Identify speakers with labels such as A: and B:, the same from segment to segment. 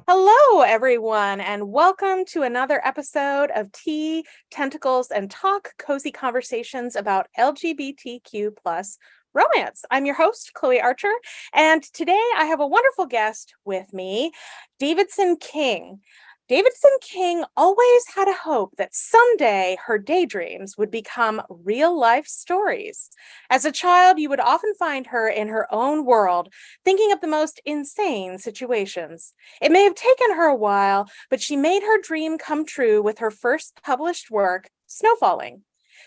A: Hello, everyone, and welcome to another episode of Tea, Tentacles, and Talk, cozy conversations about LGBTQ plus romance. I'm your host, Chloe Archer, and today I have a wonderful guest with me, Davidson King. Davidson King always had a hope that someday her daydreams would become real life stories. As a child, you would often find her in her own world, thinking of the most insane situations. It may have taken her a while, but she made her dream come true with her first published work, Snowfalling.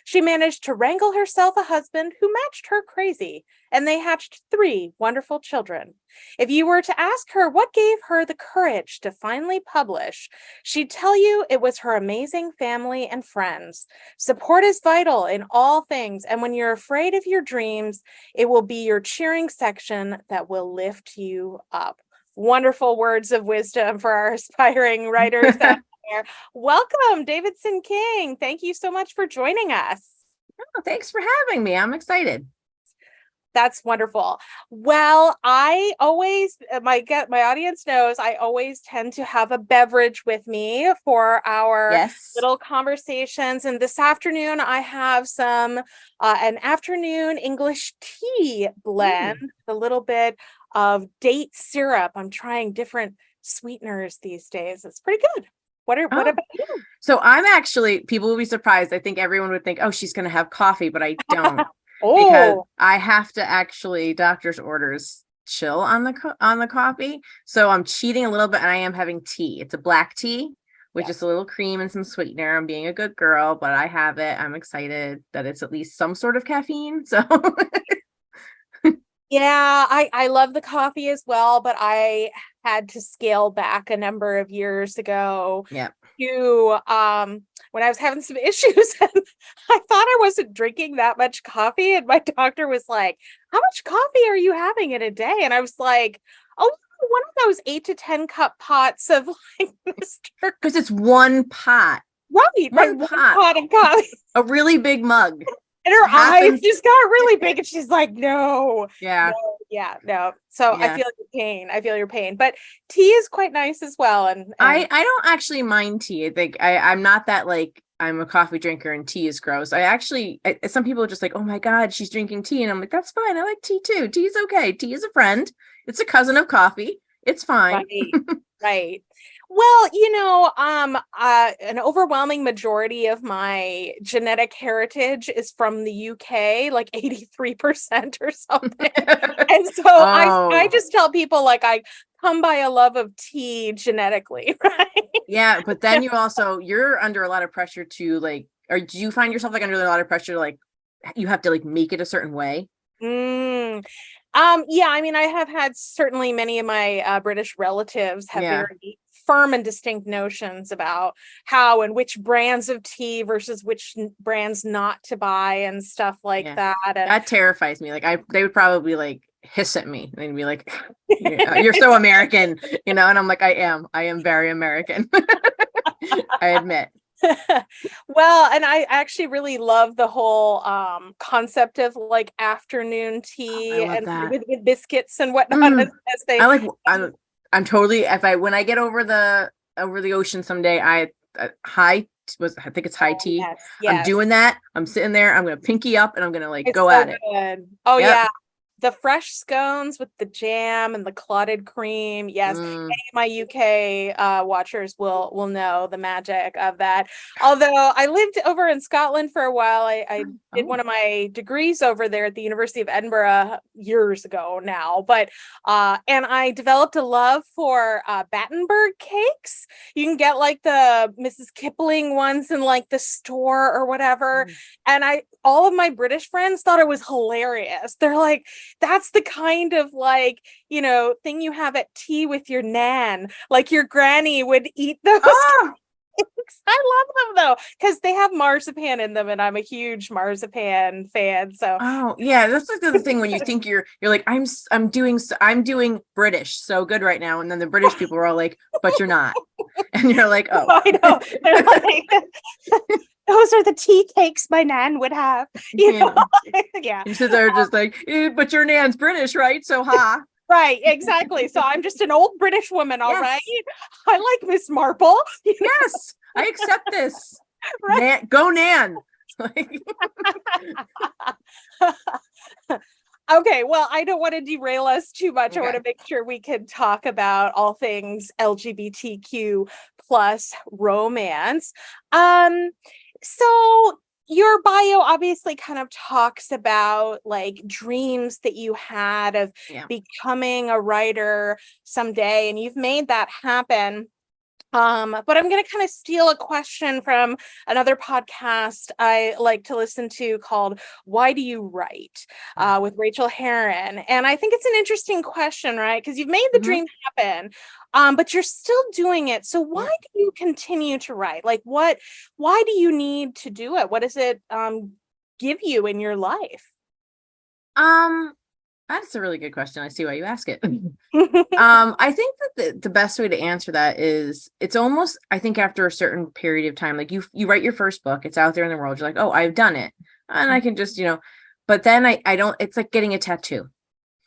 A: She managed to wrangle herself a husband who matched her crazy, and they hatched 3 wonderful children. If you were to ask her what gave her the courage to finally publish, she'd tell you it was her amazing family and friends. Support is vital in all things, and when you're afraid of your dreams, it will be your cheering section that will lift you up. Wonderful words of wisdom for our aspiring writers out there. Welcome, Davidson King. Thank you so much for joining us.
B: Oh, thanks for having me. I'm excited.
A: That's wonderful. Well, I always, my audience knows I always tend to have a beverage with me for our little conversations. And this afternoon, I have some an afternoon English tea blend, a little bit of date syrup. I'm trying different sweeteners these days. It's pretty good. What about you?
B: So I'm actually, people will be surprised. I think everyone would think, oh, she's going to have coffee, but I don't. Because I have to actually doctor's orders chill on the coffee. So I'm cheating a little bit, and I am having tea. It's a black tea with just a little cream and some sweetener. I'm being a good girl, but I have it. I'm excited that it's at least some sort of caffeine. So
A: yeah, I love the coffee as well, but I had to scale back a number of years ago to when I was having some issues, and I thought I wasn't drinking that much coffee, and my doctor was like, how much coffee are you having in a day? And I was like, oh, one of those 8 to 10 cup pots of like Mr.
B: Because it's one pot.
A: One pot of coffee.
B: A really big mug.
A: And her eyes just got really big, and she's like, no. So I feel your pain. I feel your pain. But tea is quite nice as well. And
B: I don't actually mind tea. I think I'm not that like I'm a coffee drinker and tea is gross. Some people are just like, oh my God, she's drinking tea. And I'm like, that's fine. I like tea too. Tea is okay. Tea is a friend. It's a cousin of coffee. It's fine.
A: Right. Well, an overwhelming majority of my genetic heritage is from the UK, like 83% or something. And so I just tell people like I come by a love of tea genetically, right?
B: Yeah, but then you're under a lot of pressure to like, or do you find yourself like under a lot of pressure to like, you have to like make it a certain way?
A: Yeah, I mean, I have had certainly many of my British relatives have very firm and distinct notions about how and which brands of tea versus which brands not to buy and stuff like that. And
B: that terrifies me. Like they would probably like hiss at me and be like, you're so American, and I'm like, I am very American. I admit.
A: Well, and I actually really love the whole concept of like afternoon tea and with biscuits and whatnot as they
B: I'm totally when I get over the ocean someday, I think it's high tea. Yes. I'm doing that. I'm sitting there, I'm gonna pinky up and I'm gonna like go at it.
A: Oh yeah. The fresh scones with the jam and the clotted cream. Yes. Any of my UK watchers will know the magic of that. Although I lived over in Scotland for a while. I did one of my degrees over there at the University of Edinburgh years ago now. But and I developed a love for Battenberg cakes. You can get like the Mrs. Kipling ones in like the store or whatever. And all of my British friends thought it was hilarious. They're like, that's the kind of like, thing you have at tea with your nan. Like your granny would eat those. I love them though, because they have marzipan in them, and I'm a huge marzipan fan. So
B: that's like the thing when you think you're like, I'm doing British so good right now, and then the British people are all like, but you're not, and you're like, oh,
A: I know. They're like, those are the tea cakes my nan would have.
B: You sit there just like, but your nan's British, right? So ha.
A: Right, exactly. So I'm just an old British woman, all right?
B: Yes.
A: I like Miss Marple.
B: Yes, I accept this.
A: Right.
B: Nan, go Nan. Like,
A: Okay, well, I don't want to derail us too much. I want
B: okay.
A: to make sure we can talk about all things LGBTQ plus romance. Um, so your bio obviously kind of talks about like dreams that you had of
B: Yeah.
A: becoming a writer someday, and you've made that happen. But I'm going to kind of steal a question from another podcast I like to listen to called Why Do You Write? With Rachel Herron. And I think it's an interesting question, right? Because you've made the dream happen, but you're still doing it. So why do you continue to write? Like why do you need to do it? What does it give you in your life?
B: That's a really good question. I see why you ask it. I think that the best way to answer that is it's almost, I think after a certain period of time, like you write your first book, it's out there in the world. You're like, oh, I've done it. And I can just, but then I don't, it's like getting a tattoo.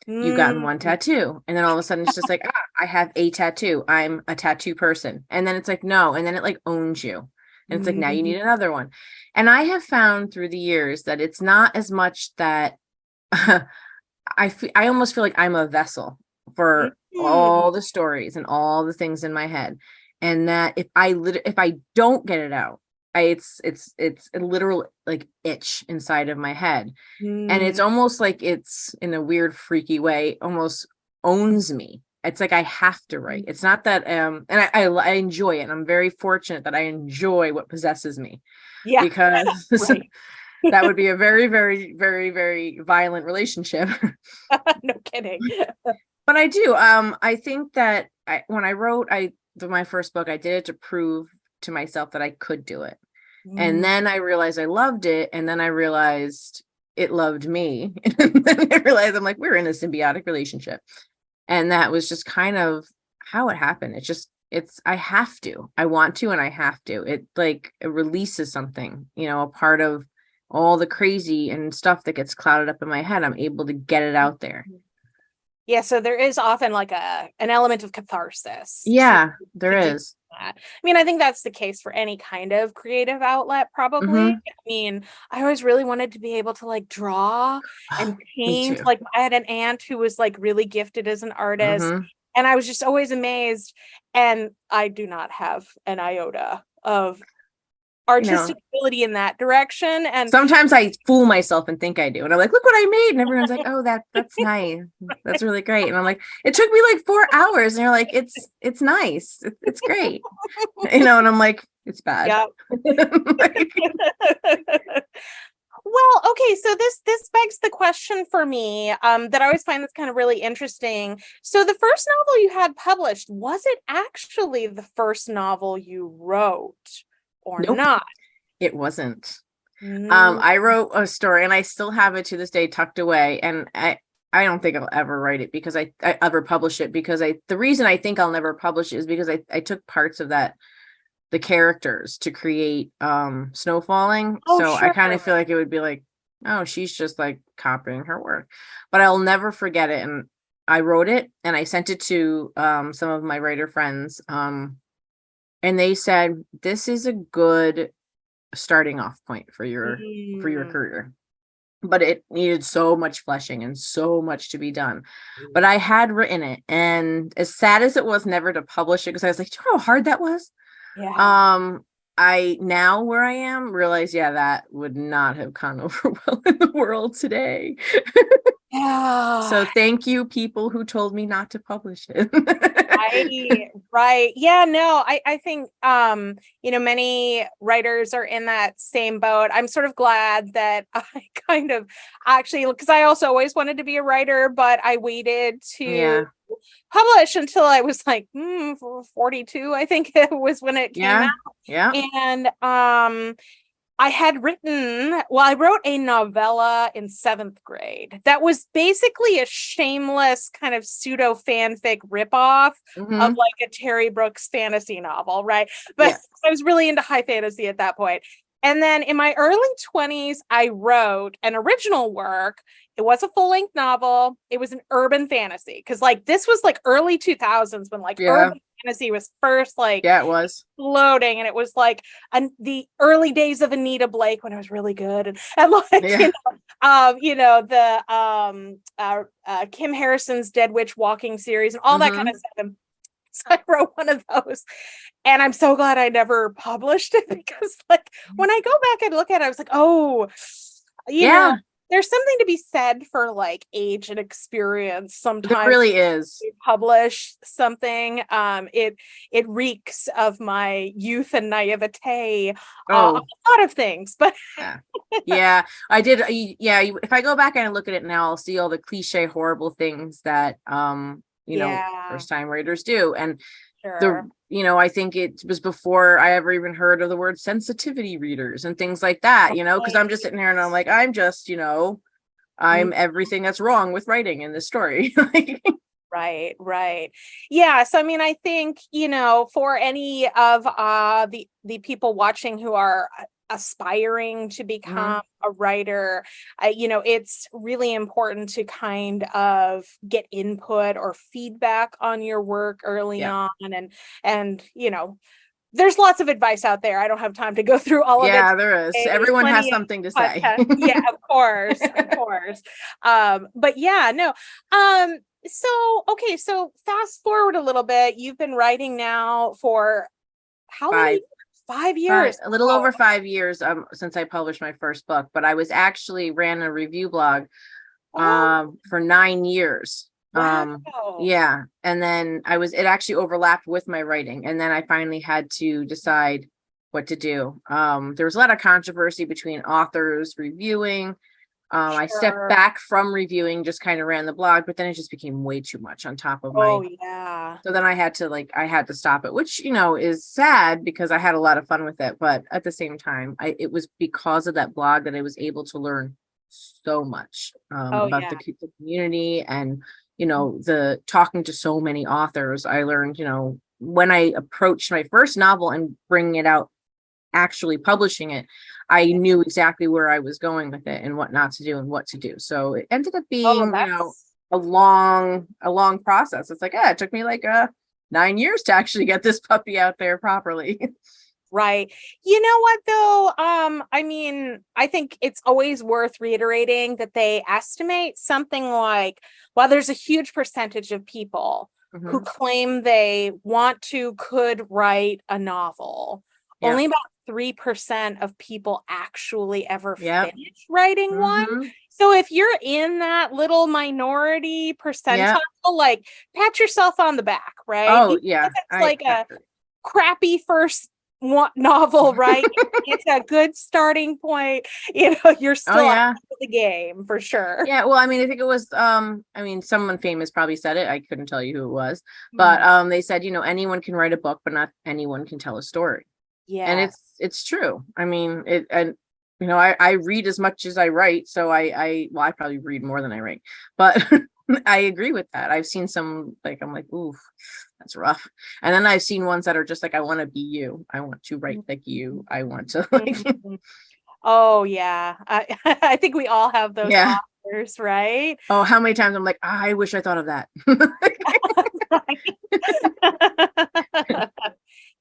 B: You've gotten one tattoo. And then all of a sudden it's just like, I have a tattoo. I'm a tattoo person. And then it's like, no. And then it like owns you. And it's like, now you need another one. And I have found through the years that it's not as much that I almost feel like I'm a vessel for all the stories and all the things in my head, and that if I don't get it out, it's a literal like itch inside of my head, and it's almost like it's in a weird freaky way almost owns me. It's like I have to write. It's not that and I enjoy it, and I'm very fortunate that I enjoy what possesses me.
A: Yeah.
B: Because
A: Right.
B: that would be a very, very, very, very violent relationship.
A: No kidding.
B: But I do. I think that when I wrote my first book, I did it to prove to myself that I could do it. And then I realized I loved it. And then I realized it loved me. And then I realized I'm like, we're in a symbiotic relationship. And that was just kind of how it happened. I have to. I want to, and I have to. It releases something, a part of all the crazy and stuff that gets clouded up in my head. I'm able to get it out there.
A: Yeah, so there is often like an element of catharsis.
B: Yeah, there is.
A: That. I mean, I think that's the case for any kind of creative outlet, probably. I mean, I always really wanted to be able to like draw and paint. Like I had an aunt who was like really gifted as an artist, and I was just always amazed. And I do not have an iota of artistic ability in that direction. And
B: sometimes I fool myself and think I do, and I'm like, look what I made, and everyone's like, oh, that's nice, that's really great. And I'm like, it took me like 4 hours, and you're like, it's nice, it's great, and I'm like, it's bad.
A: Yeah. Well, okay, so this begs the question for me that I always find this kind of really interesting. So the first novel you had published, was it actually the first novel you wrote? Or not?
B: It wasn't. I wrote a story, and I still have it to this day tucked away, and I don't think I'll ever write it because I ever publish it, because the reason I think I'll never publish it is because I took parts of the characters to create snow falling. So sure. I kind of feel like it would be like, oh, she's just like copying her work, but I'll never forget it. And I wrote it and I sent it to some of my writer friends, and they said, this is a good starting off point for your career. But it needed so much fleshing and so much to be done. But I had written it, and as sad as it was never to publish it, because I was like, do you know how hard that was? Yeah. I now where I am realize, that would not have gone over well in the world today. Yeah. So thank you, people who told me not to publish it.
A: Right. Yeah, no, I think many writers are in that same boat. I'm sort of glad that I kind of actually, because I also always wanted to be a writer, but I waited to publish until I was like 42, I think it was when it came out.
B: Yeah.
A: And I wrote a novella in 7th grade that was basically a shameless kind of pseudo fanfic ripoff of like a Terry Brooks fantasy novel, right? But I was really into high fantasy at that point. And then in my early 20s, I wrote an original work. It was a full-length novel. It was an urban fantasy because like this was like early 2000s when like urban fantasy was first like
B: it was
A: exploding, and it was like the early days of Anita Blake when it was really good, and like the Kim Harrison's Dead Witch Walking series and all that kind of stuff. And so I wrote one of those, and I'm so glad I never published it because like when I go back and look at it, I was like, oh, you know, there's something to be said for like age and experience. Sometimes
B: there really is.
A: you publish something, it reeks of my youth and naivete, a lot of things, but
B: I did. If I go back and look at it now, I'll see all the cliche horrible things that first time writers do. And I think it was before I ever even heard of the word sensitivity readers and things like that, because I'm just sitting here and I'm like, I'm just, I'm everything that's wrong with writing in this story.
A: Right. Yeah. So, I mean, I think, for any of the people watching who are aspiring to become a writer, it's really important to kind of get input or feedback on your work early on. And, there's lots of advice out there. I don't have time to go through all of it.
B: Yeah, there is. Everyone has something to say.
A: Yeah, of course. But yeah, no. So fast forward a little bit. You've been writing now for how many years? 5 years.
B: A little over 5 years since I published my first book, but I was actually ran a review blog for 9 years.
A: Wow.
B: And then it actually overlapped with my writing, and then I finally had to decide what to do. There was a lot of controversy between authors reviewing. I stepped back from reviewing, just kind of ran the blog, but then it just became way too much on top of so then I had to stop it, which is sad because I had a lot of fun with it, but at the same time it was because of that blog that I was able to learn so much about the community and the talking to so many authors. I learned when I approached my first novel and bringing it out, actually publishing it, I knew exactly where I was going with it and what not to do and what to do. So it ended up being a long process. It's like it took me like 9 years to actually get this puppy out there properly.
A: Right. You know what, though? I mean, I think it's always worth reiterating that they estimate something like, well, there's a huge percentage of people who claim they could write a novel. Only about 3% of people actually ever finish writing one. So if you're in that little minority percentile, like pat yourself on the back, right?
B: Oh, yeah.
A: It's like a crappy first novel, right? It's a good starting point. You're still out of the game for sure.
B: Yeah, well, I mean, I think it was someone famous probably said it. I couldn't tell you who it was, but they said, anyone can write a book, but not anyone can tell a story. Yeah. And it's true. I mean, I read as much as I write, so I probably read more than I write, but I agree with that. I've seen some, I'm like, ooh, that's rough. And then I've seen ones that are just like, I want to be you. I want to write like you. I want to
A: Oh yeah. I think we all have those authors, right?
B: Oh, how many times I'm like, I wish I thought of that.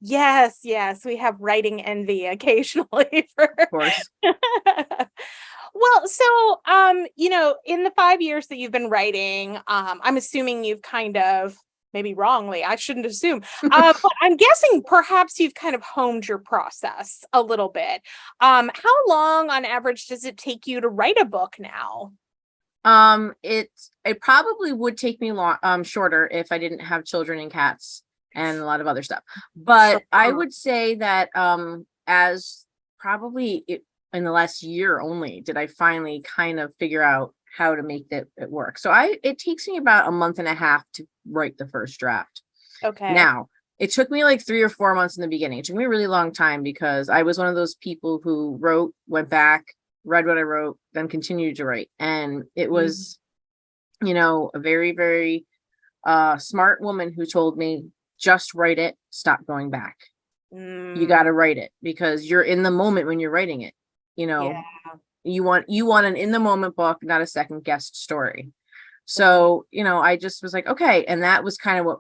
A: Yes, we have writing envy occasionally. Of course. Well, so in the 5 years that you've been writing, I'm assuming you've kind of, maybe wrongly, I shouldn't assume, but I'm guessing perhaps you've kind of honed your process a little bit. How long on average does it take you to write a book now?
B: It probably would take me shorter if I didn't have children and cats and a lot of other stuff. But I would say that as probably in the last year only did I finally kind of figure out how to make it work. So it takes me about a month and a half to write the first draft.
A: Okay.
B: Now, it took me like 3 or 4 months in the beginning. It took me a really long time because I was one of those people who wrote, went back, read what I wrote, then continued to write. And it was, a very, very smart woman who told me, just write it, stop going back. You got to write it because you're in the moment when you're writing it.
A: Yeah.
B: You want an in the moment book, not a second guessed story. So, I just was like, okay. And that was kind of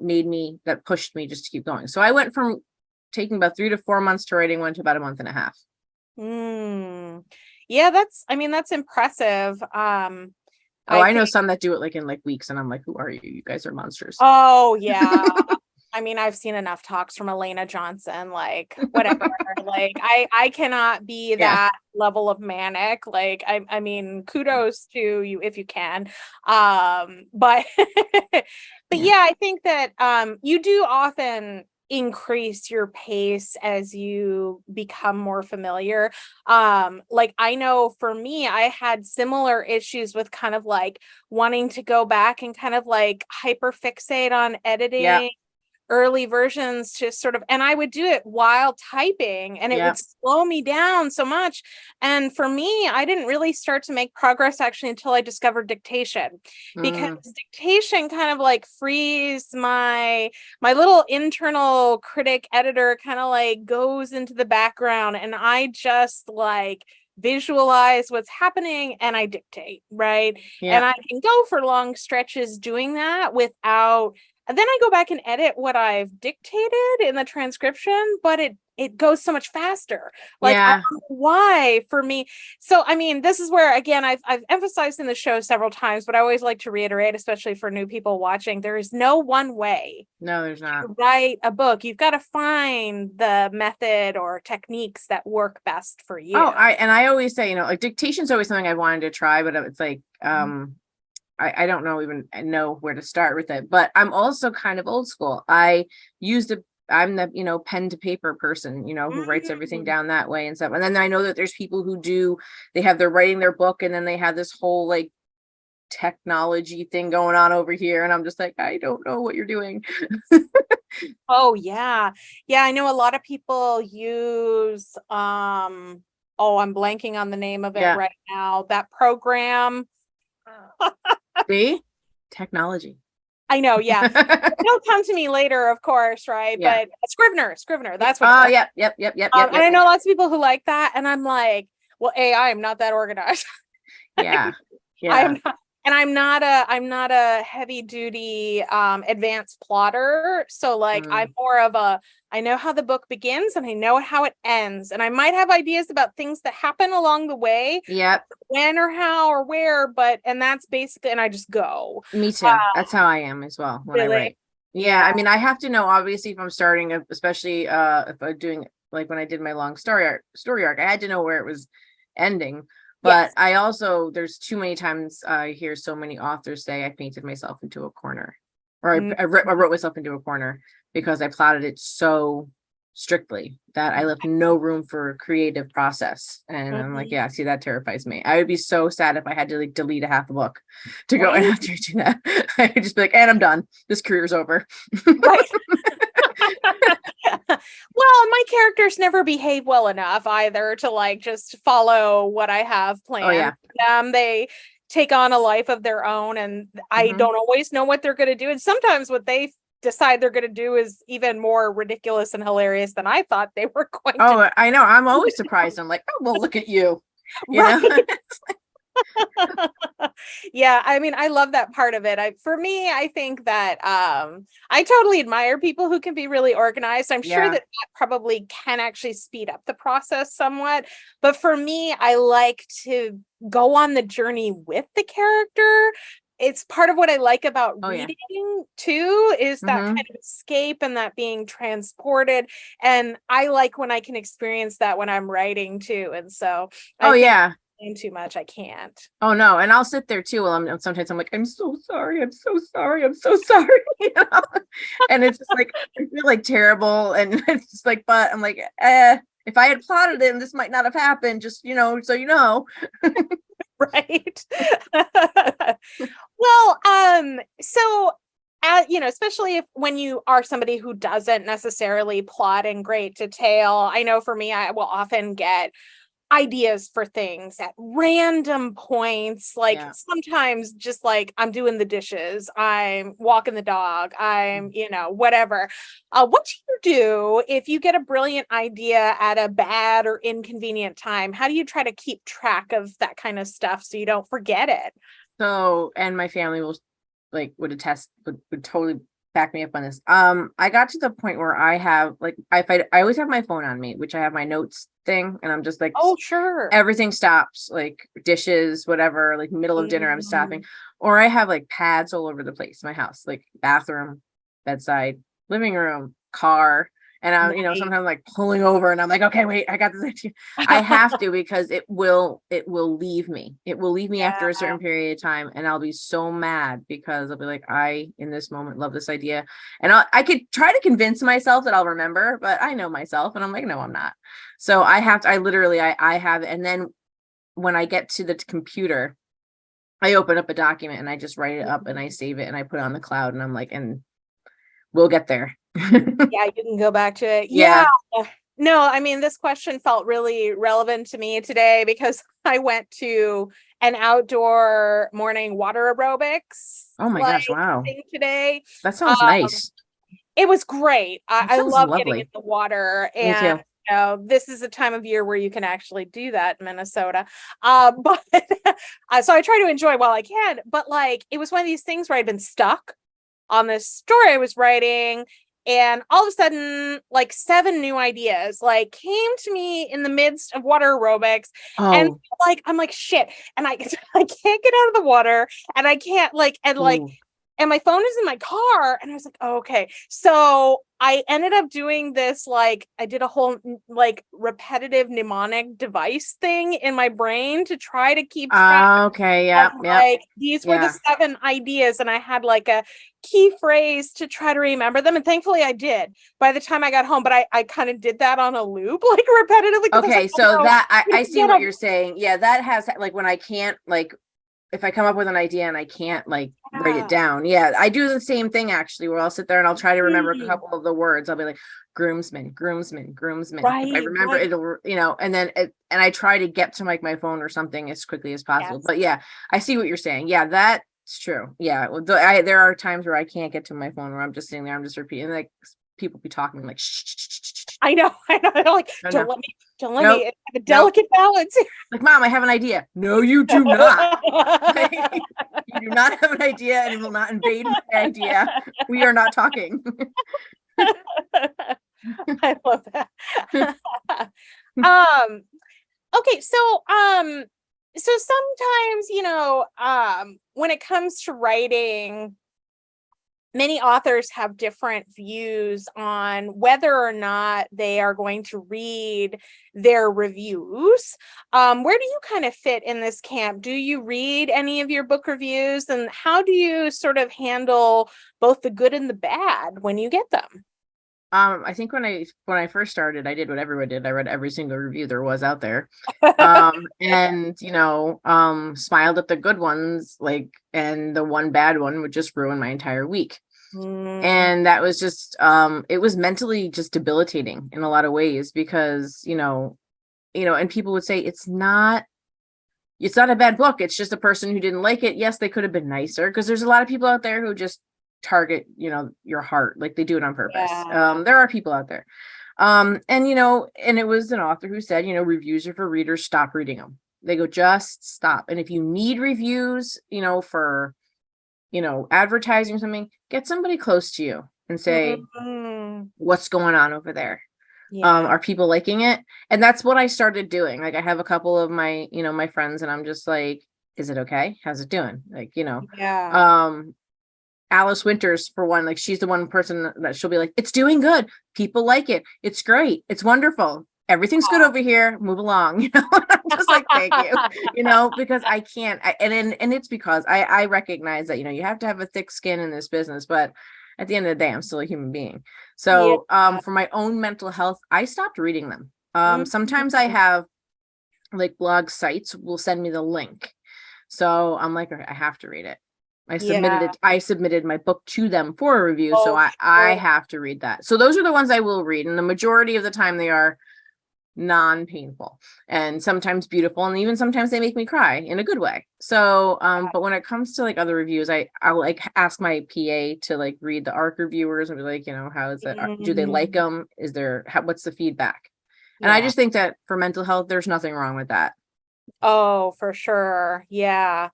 B: that pushed me just to keep going. So I went from taking about 3 to 4 months to writing one to about a month and a half.
A: Yeah, that's impressive.
B: I know some that do it like in like weeks, and I'm like, who are you? You guys are monsters.
A: Oh yeah. I've seen enough talks from Elena Johnson, like whatever. Like I cannot be that level of manic. Like kudos to you if you can. But yeah, I think that you do often increase your pace as you become more familiar. Like I know for me, I had similar issues with kind of like wanting to go back and kind of like hyper fixate on editing early versions to sort of, and I would do it while typing and it would slow me down so much. And for me, I didn't really start to make progress actually until I discovered dictation, because dictation kind of like frees my little internal critic editor kind of like goes into the background, and I just like visualize what's happening and I dictate, right? And I can go for long stretches doing that without, and then I go back and edit what I've dictated in the transcription, but it goes so much faster. Like, I don't know why for me. So, this is where, again, I've emphasized in the show several times, but I always like to reiterate, especially for new people watching, there is no one way.
B: No, there's not.
A: To write a book. You've got to find the method or techniques that work best for you.
B: I always say, like dictation is always something I wanted to try, but it's like, I don't know where to start with it, but I'm also kind of old school. I'm the pen to paper person, who writes everything down that way and stuff. And then I know that there's people who they're writing their book and then they have this whole like technology thing going on over here. And I'm just like, I don't know what you're doing.
A: Oh yeah. Yeah. I know a lot of people use, I'm blanking on the name of it right now. That program.
B: See? Technology.
A: I know, yeah. It'll come to me later, of course, right?
B: Yeah.
A: But Scrivener, that's what.
B: Oh, yep.
A: And I know lots of people who like that, and I'm like, well, I am not that organized.
B: Yeah.
A: I'm not a heavy duty advanced plotter. So like I'm more of I know how the book begins and I know how it ends. And I might have ideas about things that happen along the way.
B: Yep.
A: When or how or where, and that's basically, and I just go.
B: Me too. That's how I am as well when I write. Yeah. I have to know, obviously, if I'm starting, especially if I'm doing, like when I did my long story arc, I had to know where it was ending. But I also, there's too many times I hear so many authors say I painted myself into a corner, or I wrote myself into a corner because I plotted it so strictly that I left no room for creative process. And I'm like, yeah, see, that terrifies me. I would be so sad if I had to like delete a half a book to go and after do that. I would just be like, and I'm done. This career's over.
A: Right. Well, my characters never behave well enough either to like just follow what I have planned.
B: Oh, yeah.
A: They take on a life of their own, and I don't always know what they're going to do. And sometimes what they decide they're going to do is even more ridiculous and hilarious than I thought they were going to.
B: Oh, I know. I'm always surprised. I'm like, oh, well, look at you. You know?
A: Yeah, I love that part of it. For me, I think that I totally admire people who can be really organized. I'm sure that probably can actually speed up the process somewhat. But for me, I like to go on the journey with the character. It's part of what I like about reading too, is that kind of escape and that being transported. And I like when I can experience that when I'm writing too. And so too much, I can't.
B: Oh no, and I'll sit there too. Well, sometimes I'm like, I'm so sorry, I'm so sorry, you know? And it's just like I feel like terrible, and it's just like, but I'm like, if I had plotted it, this might not have happened. Just so you know,
A: right? Well, so. Especially when you are somebody who doesn't necessarily plot in great detail. I know for me, I will often get ideas for things at random points, like sometimes just like I'm doing the dishes, I'm walking the dog, I'm whatever. What do you do if you get a brilliant idea at a bad or inconvenient time? How do you try to keep track of that kind of stuff so you don't forget it?
B: So, and my family will would attest, would totally back me up on this. I got to the point where I have I always have my phone on me, which I have my notes thing, and I'm just like,
A: oh sure,
B: everything stops, like dishes, whatever, like middle of dinner, I'm stopping. Or I have like pads all over the place in my house, like bathroom, bedside, living room, car. And I'm, sometimes like pulling over and I'm like, okay, wait, I got this idea. I have to, because it will leave me. It will leave me after a certain period of time. And I'll be so mad because I'll be like, in this moment, love this idea. And I could try to convince myself that I'll remember, but I know myself and I'm like, no, I'm not. So I have to, I have, and then when I get to the computer, I open up a document and I just write it up and I save it and I put it on the cloud and I'm like, and we'll get there.
A: Yeah, you can go back to it. Yeah. No, I mean, this question felt really relevant to me today because I went to an outdoor morning water aerobics.
B: Oh my gosh, wow.
A: Thing today.
B: That sounds nice.
A: It was great. I love
B: lovely.
A: getting in the water,
B: Me
A: and
B: too.
A: this is a time of year where you can actually do that in Minnesota. But so I try to enjoy while I can, but like it was one of these things where I'd been stuck on this story I was writing, and all of a sudden like 7 new ideas like came to me in the midst of water aerobics. And like I'm like shit, and I can't get out of the water, and I can't and my phone is in my car, and I was like, oh, okay. So I ended up doing this, like I did a whole like repetitive mnemonic device thing in my brain to try to keep track. Like these were the 7 ideas, and I had like a key phrase to try to remember them, and thankfully I did by the time I got home. But I kind of did that on a loop, like repetitively.
B: Okay, like, so that I see what you're saying. Yeah, that has like when I can't if I come up with an idea and I can't write it down. Yeah, I do the same thing actually, where I'll sit there and I'll try to remember a couple of the words. I'll be like groomsman. Right, if I remember it'll, and then and I try to get to my phone or something as quickly as possible. But yeah, I see what you're saying. Yeah, that's true. Yeah, there are times where I can't get to my phone where I'm just sitting there, I'm just repeating, like people be talking like shh.
A: I know. Like, don't let me have a delicate balance.
B: Like, Mom, I have an idea. No, you do not. You do not have an idea, and you will not invade my idea. We are not talking.
A: I love that. Okay, so sometimes, when it comes to writing, many authors have different views on whether or not they are going to read their reviews. Where do you kind of fit in this camp? Do you read any of your book reviews, and how do you sort of handle both the good and the bad when you get them?
B: I think when I first started, I did what everyone did. I read every single review there was out there. And smiled at the good ones, and the one bad one would just ruin my entire week. And that was just it was mentally just debilitating in a lot of ways, because and people would say it's not a bad book, it's just a person who didn't like it. Yes, they could have been nicer, because there's a lot of people out there who just target your heart, like they do it on purpose. There are people out there, and it was an author who said, reviews are for readers, stop reading them. They go, just stop. And if you need reviews for advertising or something, get somebody close to you and say, what's going on over there? Are people liking it? And that's what I started doing. Like, I have a couple of my my friends, and I'm just like, is it okay? How's it doing? Alice Winters, for one, like, she's the one person that she'll be like, it's doing good, people like it, it's great, it's wonderful, everything's good over here, move along. I'm just like, thank you. Because I can't, and it's because I recognize that you have to have a thick skin in this business, but at the end of the day, I'm still a human being. So for my own mental health, I stopped reading them. Sometimes I have blog sites will send me the link, so I'm like, okay, I have to read it. I submitted my book to them for a review. So I have to read that. So those are the ones I will read. And the majority of the time they are non-painful and sometimes beautiful, and even sometimes they make me cry in a good way. So but when it comes to like other reviews, I'll like ask my PA to like read the ARC reviewers and be like, how is it, do they like
A: Mm,
B: them, is there what's the feedback? And I
A: yeah.
B: just think that for mental health there's nothing wrong with that.
A: Oh, for sure. Yeah.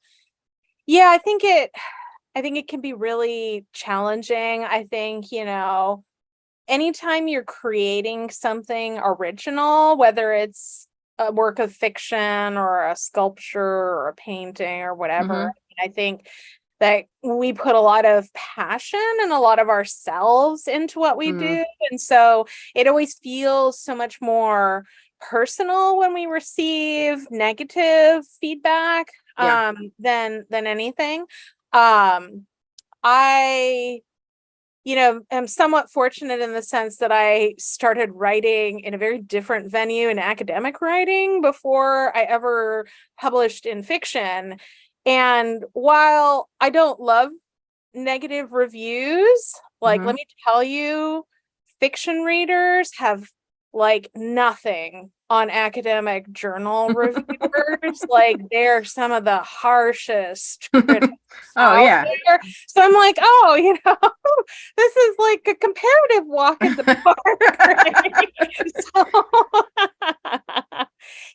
A: I think it can be really challenging. I think, anytime you're creating something original, whether it's a work of fiction or a sculpture or a painting or whatever,
B: Mm-hmm.
A: I think that we put a lot of passion and a lot of ourselves into what we
B: Mm-hmm.
A: do. And so it always feels so much more personal when we receive negative feedback
B: Yeah.
A: than anything. Um, I am somewhat fortunate in the sense that I started writing in a very different venue in academic writing before I ever published in fiction. And while I don't love negative reviews, like,
B: Mm-hmm.
A: let me tell you, fiction readers have like nothing on academic journal reviewers. Like, they're some of the harshest critics
B: Oh
A: out
B: yeah.
A: there. So I'm like, oh, this is like a comparative walk in the park, right? So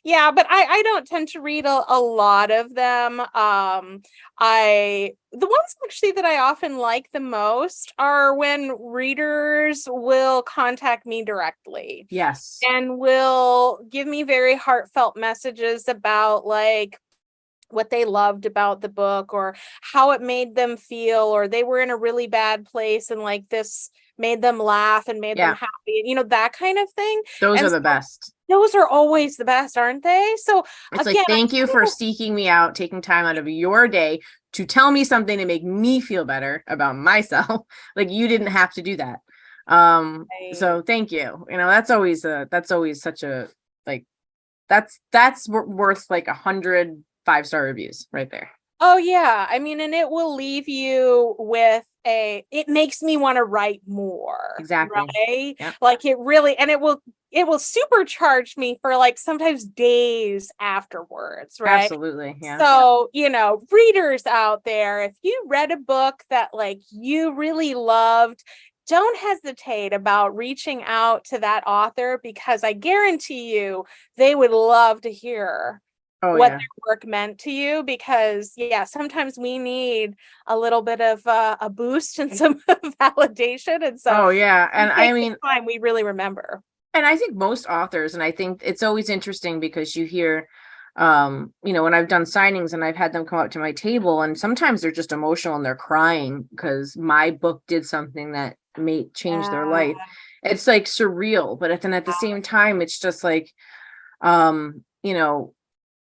A: yeah, but I don't tend to read a lot of them. The ones actually that I often like the most are when readers will contact me directly
B: Yes.
A: and will give me very heartfelt messages about like what they loved about the book or how it made them feel, or they were in a really bad place and like this made them laugh and made them
B: Yeah,
A: happy, that kind of thing.
B: those
A: And
B: are
A: so
B: the best.
A: those are always the best, aren't they? So
B: It's like,
A: again,
B: thank you for seeking me out, taking time out of your day to tell me something to make me feel better about myself. Like, you didn't have to do that. So thank you. That's always such a, like, that's worth like 100 5-star reviews right there.
A: oh yeah, I mean, and it will leave you with it makes me want to write more,
B: Exactly.
A: right?
B: Yep.
A: Like it really, and it will supercharge me for like sometimes days afterwards, right?
B: Absolutely. Yeah.
A: So, readers out there, if you read a book that like you really loved, don't hesitate about reaching out to that author, because I guarantee you they would love to hear
B: Oh
A: what
B: yeah.
A: their work meant to you, because yeah, sometimes we need a little bit of a boost and some validation, and so
B: Oh yeah.
A: we
B: And
A: take
B: I
A: the
B: mean,
A: time we really remember.
B: and I think most authors, and I think it's always interesting because you hear, when I've done signings and I've had them come up to my table, and sometimes they're just emotional and they're crying because my book did something that made change their
A: Yeah.
B: life. It's like surreal, but then at the same time, it's just like, um, you know,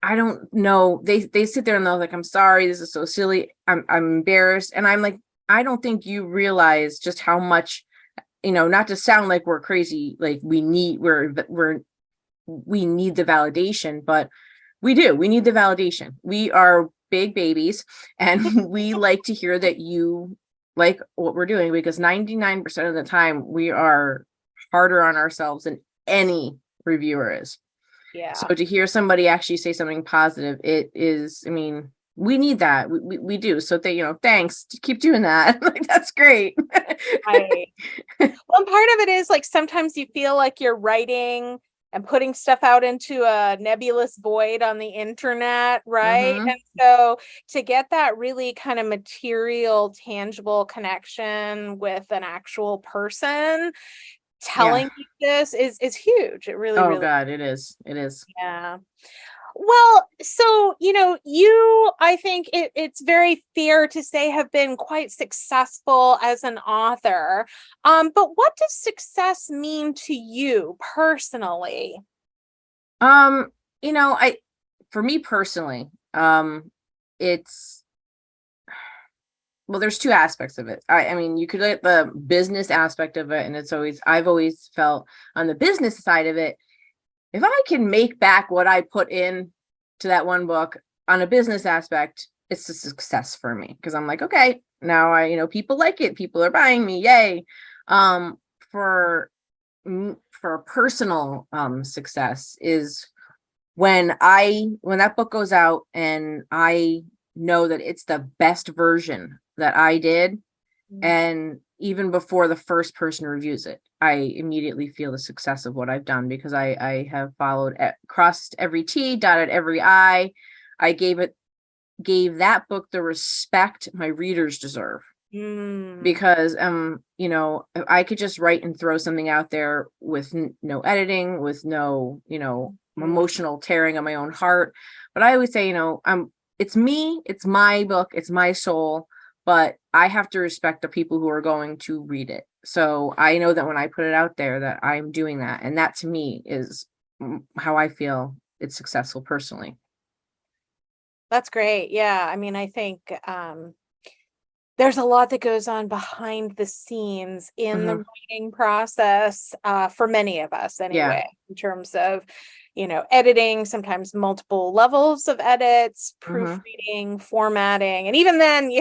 B: I don't know. They sit there and they're like, I'm sorry, this is so silly. I'm embarrassed. And I'm like, I don't think you realize just how much, not to sound like we're crazy, like we need the validation, but we need the validation. We are big babies and we like to hear that you like what we're doing, because 99% of the time we are harder on ourselves than any reviewer is. So
A: Yeah.
B: to hear somebody actually say something positive, it is, I mean, we need that. We do. So thanks. Keep doing that. Like, that's great.
A: Right. Well, and part of it is like sometimes you feel like you're writing and putting stuff out into a nebulous void on the internet, right?
B: Mm-hmm.
A: And so to get that really kind of material, tangible connection with an actual person
B: Yeah.
A: telling you this is huge. It really,
B: Oh
A: really,
B: God, it is. It is.
A: yeah. Well, so, I think it's very fair to say have been quite successful as an author. But what does success mean to you personally?
B: Um, I for me personally, it's well, there's two aspects of it. I mean, you could look at the business aspect of it, and I've always felt on the business side of it, if I can make back what I put in to that one book on a business aspect, it's a success for me, because I'm like, okay, now people like it, people are buying me, yay. For for personal success is when that book goes out and I know that it's the best version that I did, and even before the first person reviews it, I immediately feel the success of what I've done, because I have crossed every T, dotted every I. I gave that book the respect my readers deserve. Because I could just write and throw something out there with no editing, with no emotional tearing on my own heart. But I always say, it's me, it's my book, it's my soul, but I have to respect the people who are going to read it. So I know that when I put it out there, that I'm doing that, and that to me is how I feel it's successful personally.
A: That's great. Yeah. I mean, I think there's a lot that goes on behind the scenes in the writing process, for many of us anyway, in terms of, editing, sometimes multiple levels of edits, proofreading, formatting, and even then,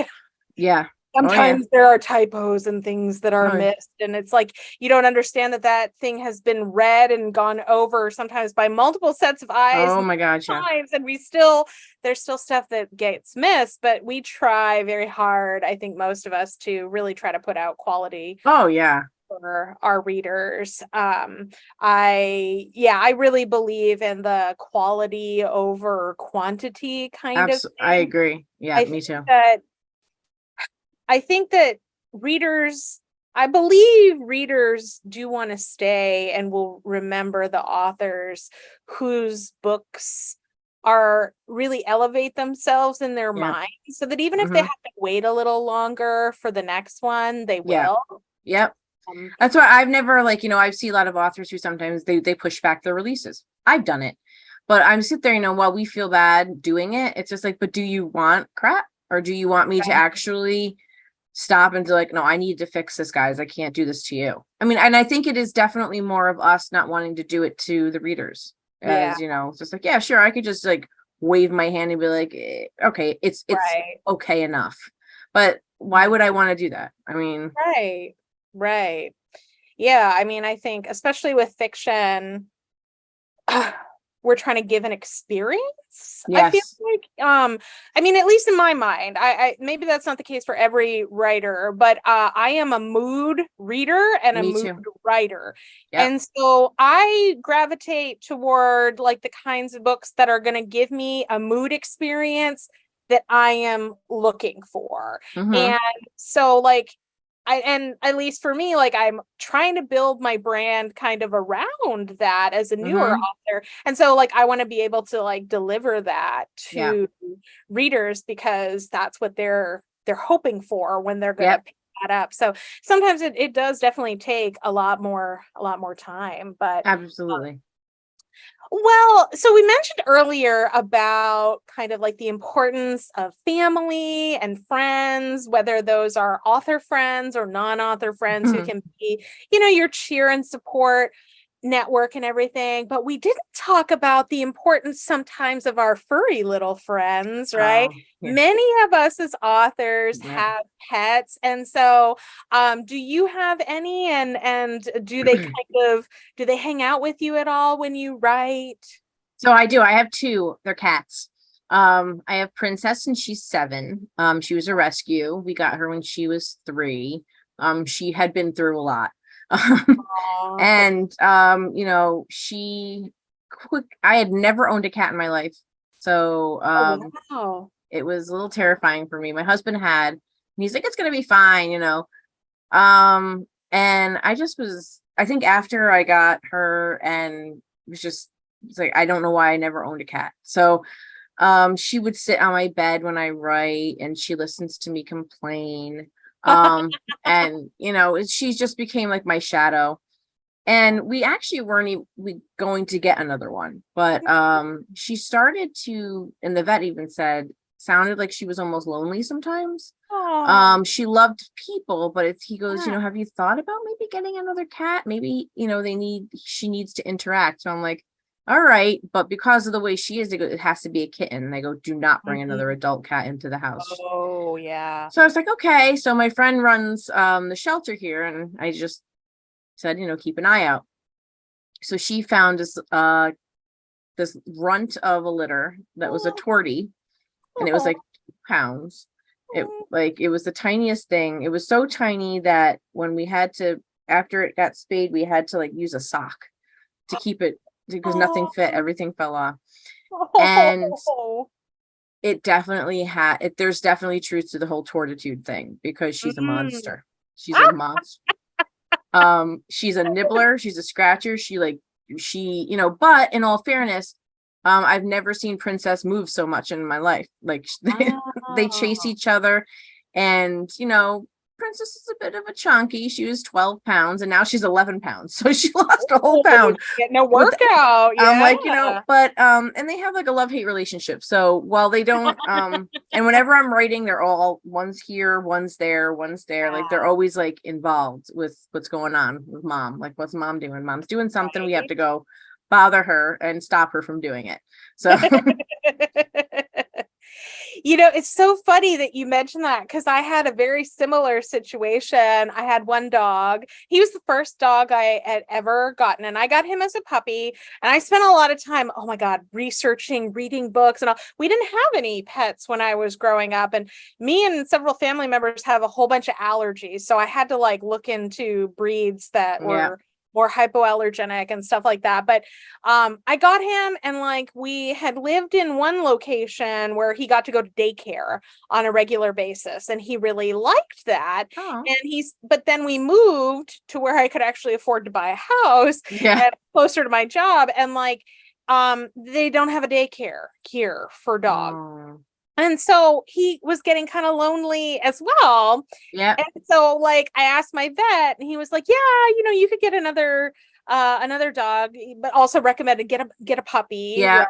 A: sometimes there are typos and things that are missed, and it's like you don't understand that thing has been read and gone over sometimes by multiple sets of eyes.
B: Oh my God,
A: times, and there's still stuff that gets missed, but we try very hard, I think most of us, to really try to put out quality. For our readers. I really believe in the quality over quantity kind of thing.
B: I agree. Yeah, me too.
A: I think that I believe readers do want to stay and will remember the authors whose books are really elevate themselves in their mind, so that even if they have to wait a little longer for the next one, they will.
B: Yep. That's why I've never I've seen a lot of authors who sometimes they push back their releases. I've done it, but I'm sit there, while we feel bad doing it, it's just like, but do you want crap, or do you want me to actually stop and be like, no, I need to fix this, guys. I can't do this to you. I mean, and I think it is definitely more of us not wanting to do it to the readers. As it's just like, yeah, sure, I could just wave my hand and be like, okay, it's okay enough. But why would I want to do that? I mean,
A: right. Yeah, I mean, I think especially with fiction, we're trying to give an experience. I feel like, I mean, at least in my mind, I maybe that's not the case for every writer, but I am a mood reader and a mood writer. And so I gravitate toward the kinds of books that are going to give me a mood experience that I am looking for. And so and at least for me, I'm trying to build my brand kind of around that as a newer author. And so I want to be able to deliver that to readers, because that's what they're hoping for when they're going to pick that up. So sometimes it does definitely take a lot more time, but
B: absolutely.
A: Well, so we mentioned earlier about kind of the importance of family and friends, whether those are author friends or non-author friends who can be, your cheer and support network and everything. But we didn't talk about the importance sometimes of our furry little friends, right? Many of us as authors have pets. And so do you have any, and do they hang out with you at all when you write?
B: So I do. I have two. They're cats. I have Princess, and she's 7. She was a rescue. We got her when she was 3. She had been through a lot. And I had never owned a cat in my life. So it was a little terrifying for me. My husband had, and he's like, it's gonna be fine, and I think after I got her, and it's like, I don't know why I never owned a cat. So she would sit on my bed when I write, and she listens to me complain. And she just became like my shadow. And we actually weren't going to get another one, but she started to, and the vet even said, sounded like she was almost lonely sometimes. She loved people, but he goes, have you thought about maybe getting another cat? Maybe, she needs to interact. So I'm like, all right, but because of the way she is, they go, it has to be a kitten. And they go, do not bring another adult cat into the house.
A: Oh yeah.
B: So I was like, okay. So my friend runs the shelter here, and I just said, keep an eye out. So she found this runt of a litter that was a tortie, and it was like pounds. It was the tiniest thing. It was so tiny that when we had to, after it got spayed, we had to like use a sock to keep it, because nothing fit, everything fell off. And it definitely there's definitely truth to the whole tortitude thing, because she's a monster. She's a monster. She's a nibbler, she's a scratcher, but in all fairness, I've never seen Princess move so much in my life. Like they chase each other, and Princess is a bit of a chunky. She was 12 pounds and now she's 11 pounds. So she lost a whole pound.
A: Getting a workout.
B: I'm like, but and they have like a love-hate relationship. So while they don't and whenever I'm writing, they're all, one's here, one's there, one's there. Like they're always like involved with what's going on with mom. Like, what's mom doing? Mom's doing something. We have to go bother her and stop her from doing it. So
A: it's so funny that you mentioned that, because I had a very similar situation. I had one dog. He was the first dog I had ever gotten, and I got him as a puppy. And I spent a lot of time, oh my God, researching, reading books and all. We didn't have any pets when I was growing up, and me and several family members have a whole bunch of allergies. So I had to like look into breeds that were more hypoallergenic and stuff like that. But I got him, and like we had lived in one location where he got to go to daycare on a regular basis, and he really liked that. And but then we moved to where I could actually afford to buy a house and closer to my job, and like they don't have a daycare here for dogs. And so he was getting kind of lonely as well.
B: Yeah.
A: And so like I asked my vet, and he was like, yeah, you could get another dog, but also recommended get a puppy.
B: Yeah.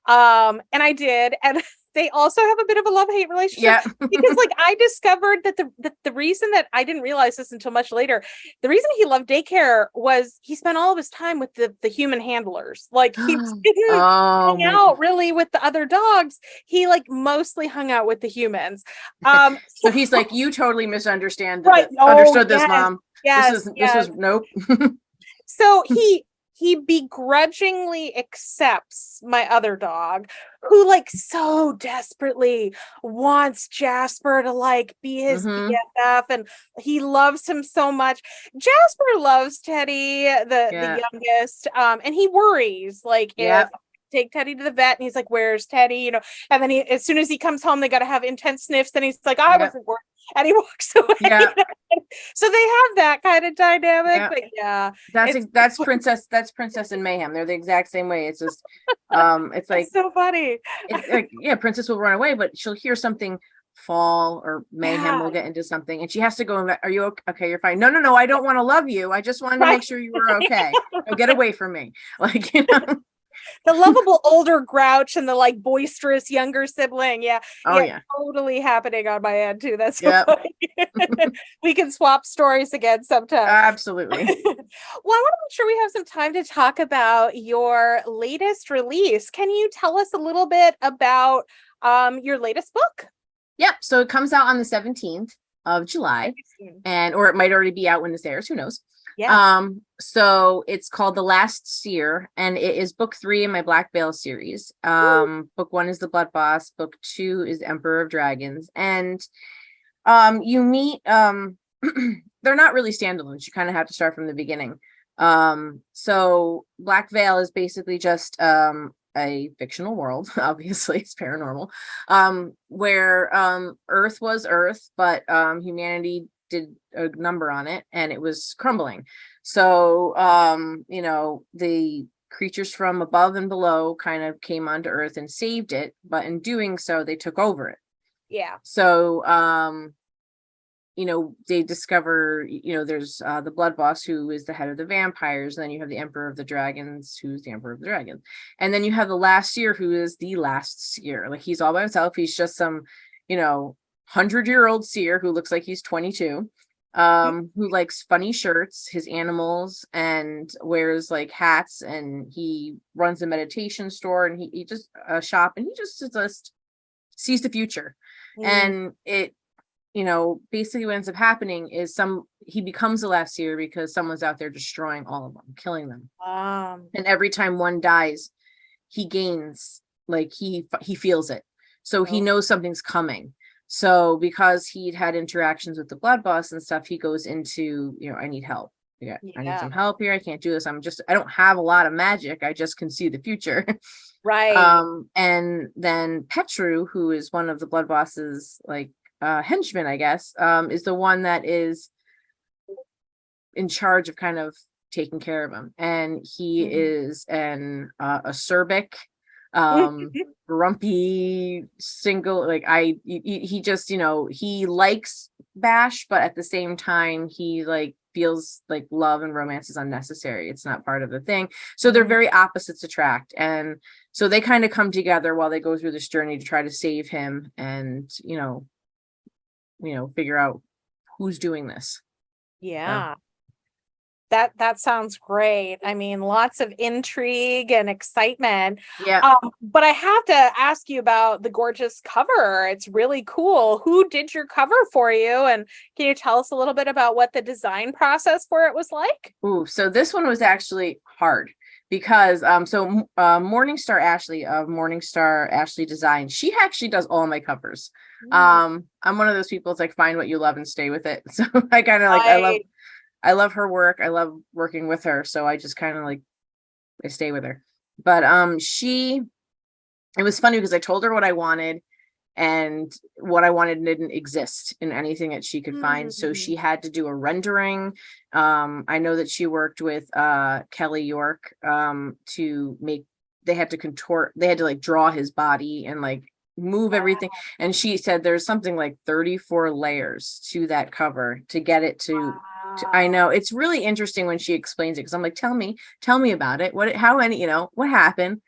A: And I did. And they also have a bit of a love-hate relationship because like I discovered that the reason that I didn't realize this until much later, the reason he loved daycare was he spent all of his time with the human handlers. Like he didn't hang out really with the other dogs. He like mostly hung out with the humans.
B: So he's like, you totally misunderstand.
A: Understood
B: this, Mom. This is nope.
A: So he begrudgingly accepts my other dog, who like so desperately wants Jasper to like be his BFF, and he loves him so much. Jasper loves Teddy, the youngest, and he worries like if take Teddy to the vet, and he's like, where's Teddy? And then as soon as he comes home, they got to have intense sniffs, and he's like, I wasn't worried, and he walks away. So they have that kind of dynamic. But
B: that's Princess and Mayhem. They're the exact same way. It's just it's like,
A: it's so funny.
B: It's like, Princess will run away, but she'll hear something fall, or Mayhem will get into something, and she has to go and, are you okay? Okay, you're fine. No, I don't want to love you. I just wanted to make sure you were okay. So get away from me. Like,
A: the lovable older grouch and the like boisterous younger sibling. Totally happening on my end too. That's so funny. We can swap stories again sometime.
B: Absolutely.
A: Well, I want to make sure we have some time to talk about your latest release. Can you tell us a little bit about your latest book?
B: Yep. So it comes out on the 17th of July, or it might already be out when this airs. Who knows? So it's called The Last Seer, and it is book 3 in my Black Veil series. Book 1 is The Blood Boss. Book 2 is Emperor of Dragons. And you meet they're not really standalones. You kind of have to start from the beginning. So Black Veil is basically just a fictional world. Obviously it's paranormal, where Earth was Earth, but humanity did a number on it, and it was crumbling. So the creatures from above and below kind of came onto Earth and saved it, but in doing so they took over it. So they discover, there's the Blood Boss, who is the head of the vampires, and then you have the Emperor of the Dragons, who's the Emperor of the Dragons, and then you have the Last Seer, who is the last seer. Like, he's all by himself. He's just some 100-year-old seer who looks like he's 22, who likes funny shirts, his animals, and wears like hats, and he runs a meditation store, and he just a shop, and he just sees the future. And basically what ends up happening is he becomes the last seer because someone's out there destroying all of them, killing them. And every time one dies, he gains, like he feels it. So he knows something's coming. So because he'd had interactions with the blood boss and stuff, he goes into, I need help. Yeah, I need some help here. I can't do this. I don't have a lot of magic. I just can see the future.
A: Right.
B: And then Petru, who is one of the blood boss's like henchmen, I guess, is the one that is in charge of kind of taking care of him. And he is an acerbic, grumpy, single, like he just, he likes Bash, but at the same time he like feels like love and romance is unnecessary. It's not part of the thing. So they're very opposites attract. And so they kind of come together while they go through this journey to try to save him and, figure out who's doing this.
A: Yeah. That sounds great. I mean, lots of intrigue and excitement.
B: Yeah.
A: But I have to ask you about the gorgeous cover. It's really cool. Who did your cover for you? And can you tell us a little bit about what the design process for it was like?
B: Ooh, so this one was actually hard because Morningstar Ashley of Morningstar Ashley Design, she actually does all my covers. I'm one of those people, it's like find what you love and stay with it. So I kind of like I love her work. I love working with her. So I just kind of like, I stay with her. But it was funny because I told her what I wanted and what I wanted didn't exist in anything that she could find. So she had to do a rendering. I know that she worked with Kelly York they had to like draw his body and like move everything. And she said there's something like 34 layers to that cover to get it to I know it's really interesting when she explains it because I'm like, tell me about it. What happened?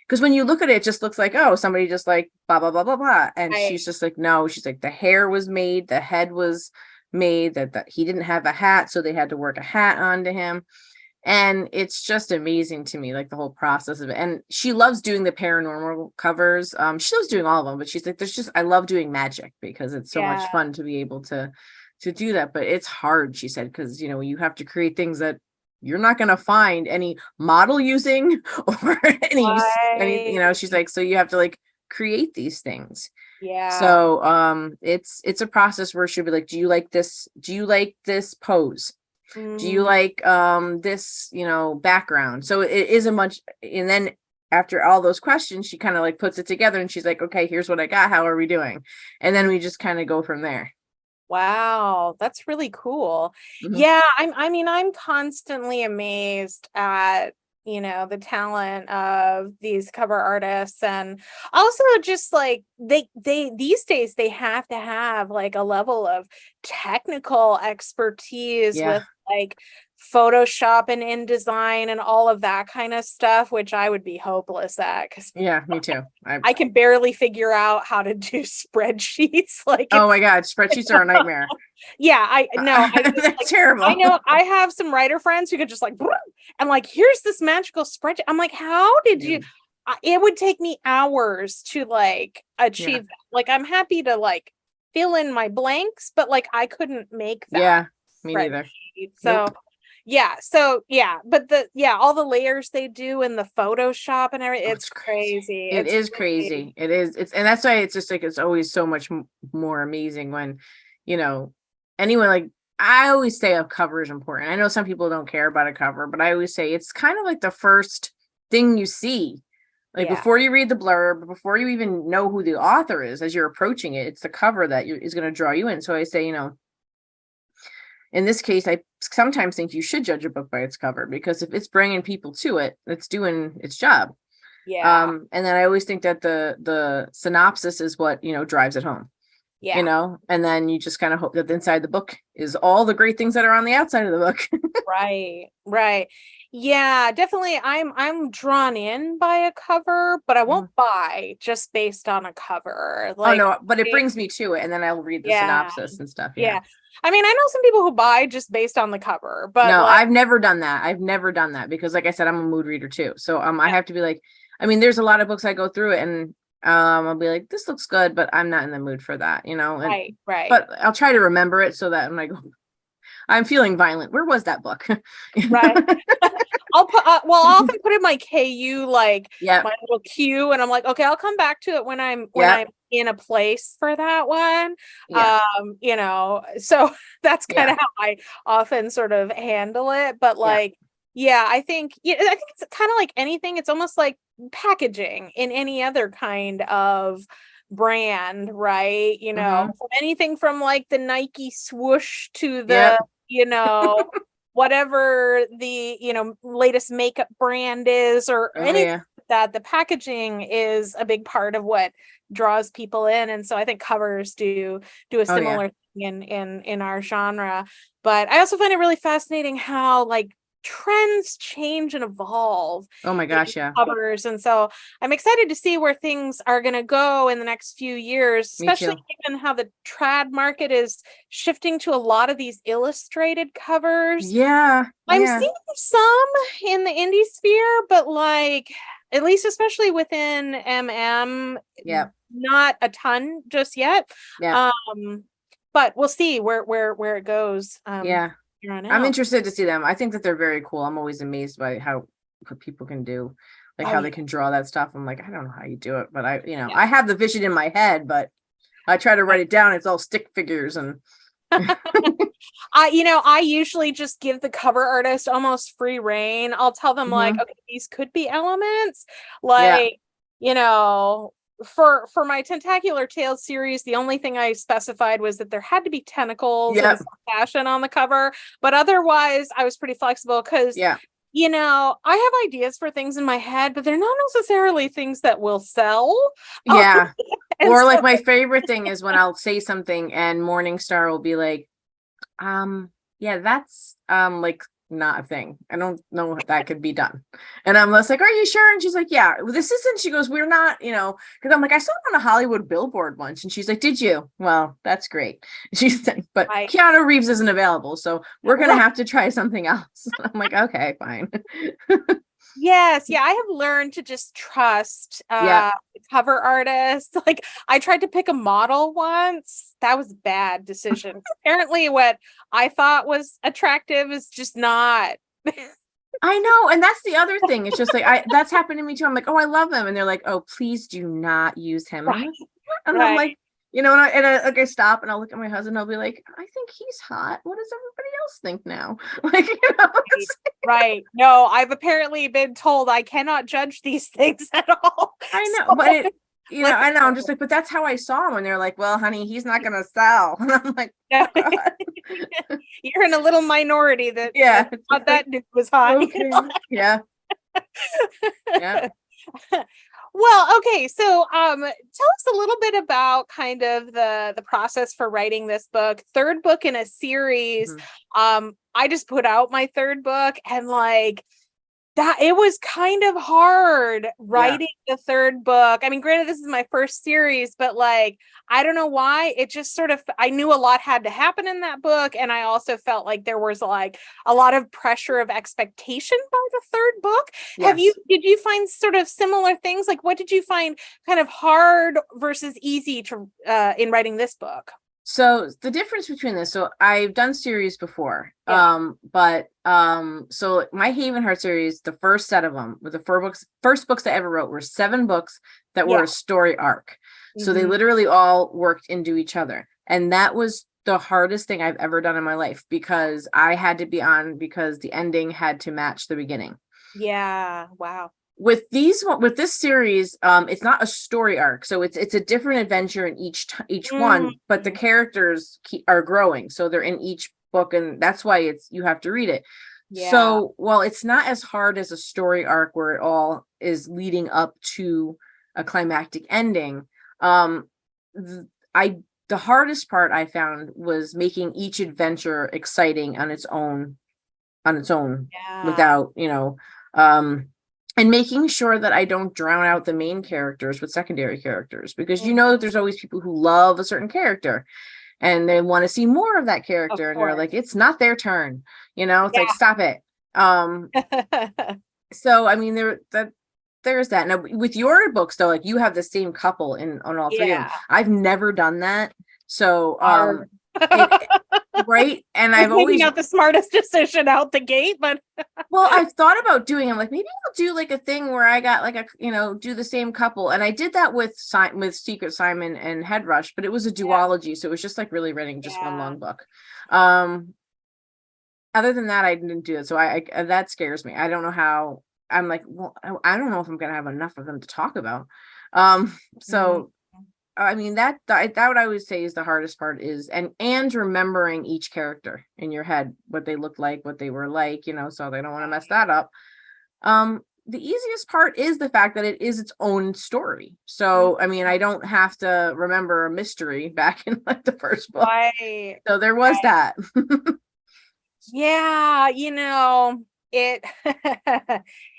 B: Because when you look at it, it just looks like, oh, somebody just like blah blah blah blah blah. And she's just like, no, she's like, the hair was made, the head was made, that he didn't have a hat, so they had to work a hat onto him. And it's just amazing to me, like the whole process of it. And she loves doing the paranormal covers. She loves doing all of them, but she's like, I love doing magic because it's so much fun to be able to do that. But it's hard, she said, because you have to create things that you're not going to find any model using or any she's like, so you have to like create these things. So it's a process where she'll be like, do you like this pose? Do you like this background? So it is a much, and then after all those questions she kind of like puts it together and she's like, okay, here's what I got, how are we doing? And then we just kind of go from there.
A: Wow, that's really cool. Yeah, I'm constantly amazed at the talent of these cover artists, and also just like they these days they have to have like a level of technical expertise with like Photoshop and InDesign and all of that kind of stuff, which I would be hopeless at because
B: me too.
A: I can barely figure out how to do spreadsheets. Like,
B: oh my god, spreadsheets are a nightmare.
A: Yeah, I know.
B: That's terrible.
A: I know I have some writer friends who could just like, and like, here's this magical spreadsheet. I'm like, how did you? It would take me hours to like achieve that. Like, I'm happy to like fill in my blanks, but like I couldn't make that.
B: Yeah, me neither.
A: So but all the layers they do in the Photoshop and everything, it's crazy.
B: It is crazy. It is. And that's why it's just like, it's always so much more amazing when, anyone, like, I always say a cover is important. I know some people don't care about a cover, but I always say it's kind of like the first thing you see. Like before you read the blurb, before you even know who the author is, as you're approaching it, it's the cover that is going to draw you in. So I say, in this case, I sometimes think you should judge a book by its cover, because if it's bringing people to it, it's doing its job. And then I always think that the synopsis is what, drives it home. And then you just kind of hope that inside the book is all the great things that are on the outside of the book.
A: Right. Yeah, definitely. I'm drawn in by a cover, but I won't buy just based on a cover. Like,
B: oh no, but it brings me to it, and then I'll read the synopsis and stuff.
A: Yeah. I mean, I know some people who buy just based on the cover, but
B: no, I've never done that because, like I said, I'm a mood reader too. So I have to be like, I mean, there's a lot of books I go through it, and I'll be like, this looks good, but I'm not in the mood for that, and
A: Right.
B: but I'll try to remember it so that when I go, I'm feeling violent. Where was that book?
A: Right. I'll often put in my KU, like
B: Yeah.
A: my little queue, and I'm like, okay, I'll come back to it when I'm
B: Yeah.
A: in a place for that one.
B: Yeah.
A: So that's kind
B: Yeah.
A: of how I often sort of handle it. But
B: Yeah.
A: like, yeah, I think it's kind of like anything. It's almost like packaging in any other kind of brand, right?
B: Mm-hmm.
A: From anything from like the Nike swoosh to
B: Yep.
A: the, whatever the latest makeup brand is, or
B: Oh
A: anything
B: yeah.
A: like that. The packaging is a big part of what draws people in, and so I think covers do a
B: Oh yeah.
A: similar thing in our genre. But I also find it really fascinating how like trends change and evolve
B: Oh my
A: in
B: gosh, yeah.
A: covers, and so I'm excited to see where things are going to go in the next few years,
B: Me
A: especially
B: too.
A: given how the trad market is shifting to a lot of these illustrated covers.
B: Yeah.
A: I'm
B: Yeah.
A: seeing some in the indie sphere, but like, at least especially within
B: Yep.
A: not a ton just yet.
B: Yeah.
A: Um, but we'll see where it goes
B: Yeah.
A: here on
B: I'm
A: out.
B: interested to see them. I think that they're very cool. I'm always amazed by how what people can do, like
A: Oh
B: how they
A: yeah,
B: can draw that stuff. I'm like, I don't know how you do it, but
A: yeah.
B: I have the vision in my head, but I try to write it down. It's all stick figures and
A: I usually just give the cover artist almost free reign. I'll tell them like,
B: Mhm.
A: okay, these could be elements.
B: Yeah.
A: Like, you know, for my Tentacular Tales series, the only thing I specified was that there had to be tentacles in
B: Yep.
A: some fashion on the cover. But otherwise, I was pretty flexible because,
B: Yeah.
A: I have ideas for things in my head, but they're not necessarily things that will sell. Um,
B: Yeah.
A: and
B: Or like
A: so
B: my favorite thing is when I'll say something and Morningstar will be like, yeah, that's like not a thing. I don't know if that could be done. And I'm just like, are you sure? And she's like, yeah, this isn't. She goes, we're not, because I'm like, I saw it on a Hollywood billboard once. And she's like, did you? Well, that's great. She's like, but
A: I,
B: Keanu Reeves isn't available. So we're gonna
A: right.
B: have to try something else. I'm like, okay, fine.
A: Yes, yeah, I have learned to just trust
B: Yeah.
A: cover artists. Like I tried to pick a model once. That was a bad decision. Apparently what I thought was attractive is just not.
B: I know, and that's the other thing. It's just like that's happened to me too. I'm like, oh, I love him, and they're like, oh, please do not use him. And I'm
A: Right,
B: like, and I'm
A: right,
B: like, like I stop and I'll look at my husband. I'll be like, I think he's hot. What does everybody else think now? Like,
A: right, right. No, I've apparently been told I cannot judge these things at all.
B: I
A: So
B: know, but
A: let
B: I know. I'm just like, but that's how I saw him. And they're like, well, honey, he's not gonna sell. And I'm like, oh God.
A: you're in a little minority that
B: Yeah,
A: thought
B: it's like,
A: that dude was hot.
B: okay, yeah, yeah.
A: Well, okay, so tell us a little bit about kind of the process for writing this book. Third book in a series.
B: Mhm.
A: I just put out my third book, and like that it was kind of hard
B: Yeah.
A: writing the third book. I mean, granted, this is my first series, but like, I don't know why. It just sort of, I knew a lot had to happen in that book. And I also felt like there was like a lot of pressure of expectation by the third book.
B: Yes.
A: Did you find sort of similar things? Like, what did you find kind of hard versus easy to, in writing this book?
B: So the difference between this, so I've done series before,
A: Yeah.
B: but so my Haven Heart series, the first set of them, with the first books I ever wrote were 7 books that were
A: Yeah.
B: a story arc. So they
A: Mhm.
B: literally all worked into each other, and that was the hardest thing I've ever done in my life because I had to be on because the ending had to match the beginning.
A: Yeah. Wow.
B: With this series, it's not a story arc, so it's a different adventure in each
A: Mm.
B: one, but the characters are growing, so they're in each book, and that's why you have to read it.
A: Yeah.
B: So while it's not as hard as a story arc where it all is leading up to a climactic ending, I the hardest part I found was making each adventure exciting on its own
A: Yeah.
B: without um and making sure that I don't drown out the main characters with secondary characters, because that
A: Mhm.
B: there's always people who love a certain character and they want to see more of that
A: Of
B: character, and they're
A: course.
B: like, it's not their turn, it's like,
A: Yeah.
B: stop it. So I mean, there's that. Now with your books though, like you have the same couple on all three of them.
A: Yeah.
B: I've never done that. So
A: Hard.
B: it right. And I've
A: Maybe
B: always
A: not the smartest decision out the gate, but
B: well, I've thought about doing. I'm like, maybe I'll do like a thing where I got like a, do the same couple. And I did that with Secret Simon and Head Rush, but it was a duology, so it was just like really writing just one long book. Other than that, I didn't do it. So I that scares me. I don't know how. I'm like, well, I don't know if I'm gonna have enough of them to talk about. So I mean that what I would say is the hardest part is and remembering each character in your head, what they looked like, what they were like, so they don't want to mess that up. The easiest part is the fact that it is its own story. So I mean, I don't have to remember a mystery back in like the first book.
A: Right.
B: So there was that.
A: Yeah, it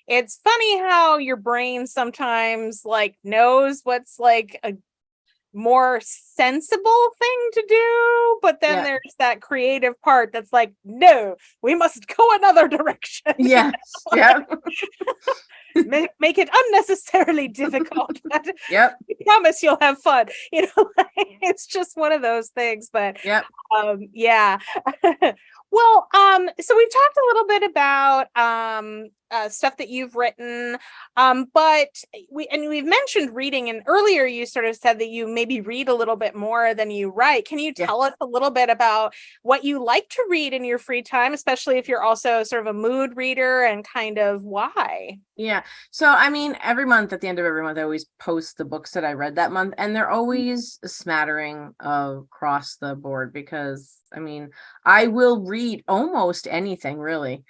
A: it's funny how your brain sometimes like knows what's like a more sensible thing to do, but then there's that creative part that's like, no, we must go another direction.
B: Yeah. Yeah.
A: Make it unnecessarily difficult.
B: Yep.
A: I promise you'll have fun. It's just one of those things. But
B: yep.
A: Yeah. Well, so we've talked a little bit about stuff that you've written, but we've mentioned reading, and earlier you sort of said that you maybe read a little bit more than you write. Can you tell us a little bit about what you like to read in your free time, especially if you're also sort of a mood reader, and kind of why?
B: Yeah. So, I mean, every month, at the end of every month, I always post the books that I read that month, and they're always a smattering of across the board because, I mean, I will read almost anything really,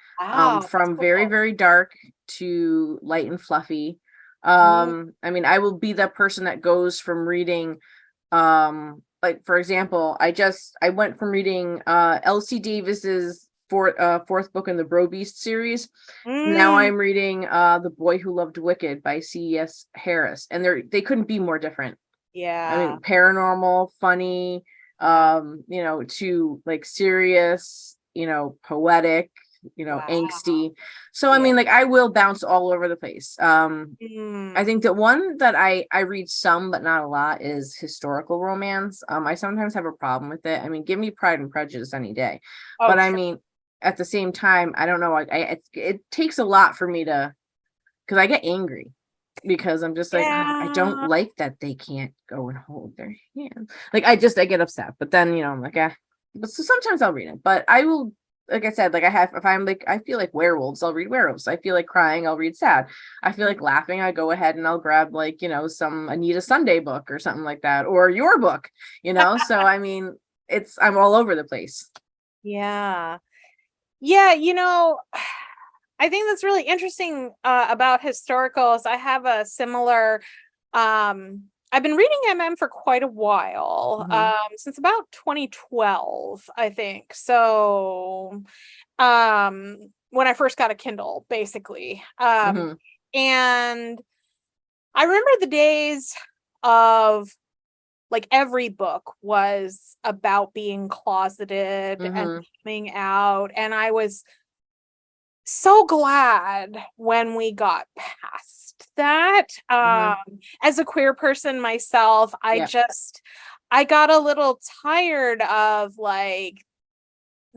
B: from very, very dark to light and fluffy. I mean, I will be that person that goes from reading, like, for example, I went from reading Elsie Davis's fourth book in the Bro Beast series. Now I'm reading The Boy Who Loved Wicked by C.S. Harris, and they couldn't be more different.
A: Yeah.
B: I mean, paranormal, funny, to like serious, poetic, angsty. So I mean, like, I will bounce all over the place. I think that one that I read some but not a lot is historical romance. I sometimes have a problem with it. I mean, give me Pride and Prejudice any day. But I mean, at the same time, I don't know, it takes a lot for me because I get angry because I'm just like, I don't like that they can't go and hold their hand. Like, I get upset, but then, I'm like, but so sometimes I'll read it, but I will, like I said, like if I'm like, I feel like werewolves, I'll read werewolves. I feel like crying, I'll read sad. I feel like laughing, I go ahead and I'll grab like, some Anita Sunday book or something like that, or your book, so I mean, I'm all over the place.
A: Yeah. I think that's really interesting about historicals. I have a similar, I've been reading MM for quite a while, since about 2012, I think. So when I first got a Kindle, basically. And I remember the days of like every book was about being closeted and coming out. And I was so glad when we got past that. As a queer person myself, I got a little tired of like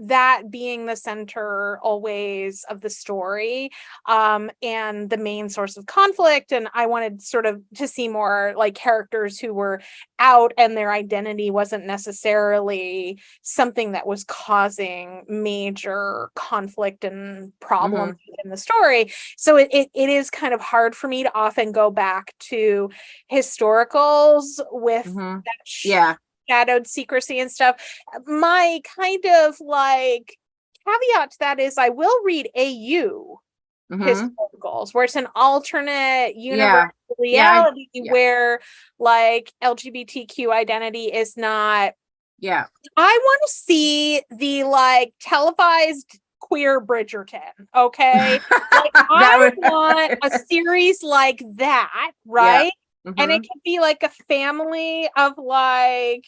A: that being the center always of the story, and the main source of conflict. And I wanted sort of to see more like characters who were out and their identity wasn't necessarily something that was causing major conflict and problems in the story. So it is kind of hard for me to often go back to historicals with that shadowed secrecy and stuff. My kind of like caveat to that is I will read AU historicals where it's an alternate universe reality where like LGBTQ identity is not. I want to see the like televised queer Bridgerton. Okay. Like I want a series like that, right? And it could be like a family of like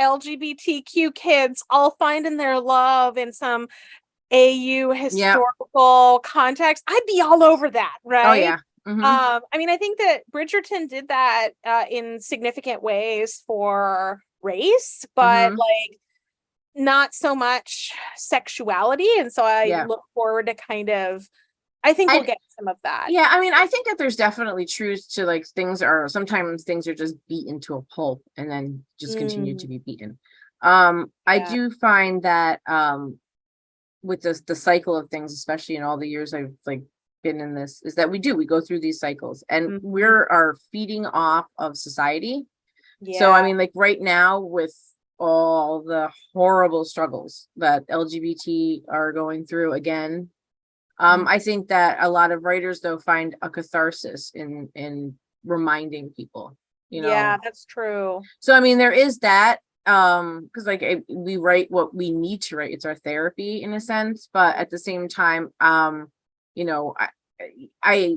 A: LGBTQ kids all finding their love in some AU historical context. I'd be all over that, right? I mean, I think that Bridgerton did that in significant ways for race, but like not so much sexuality. And so I
B: Yeah.
A: look forward to kind of, I think we'll get some of that.
B: Yeah, I mean, I think that there's definitely truth to like sometimes things are just beaten to a pulp and then just continue to be beaten. I do find that with the cycle of things, especially in all the years I've like been in this, is that we go through these cycles and are feeding off of society. So I mean, like right now with all the horrible struggles that LGBT are going through again, I think that a lot of writers though find a catharsis in reminding people, you know.
A: Yeah, that's true.
B: So I mean, there is that, because like we write what we need to write. It's our therapy in a sense, but at the same time, you know, I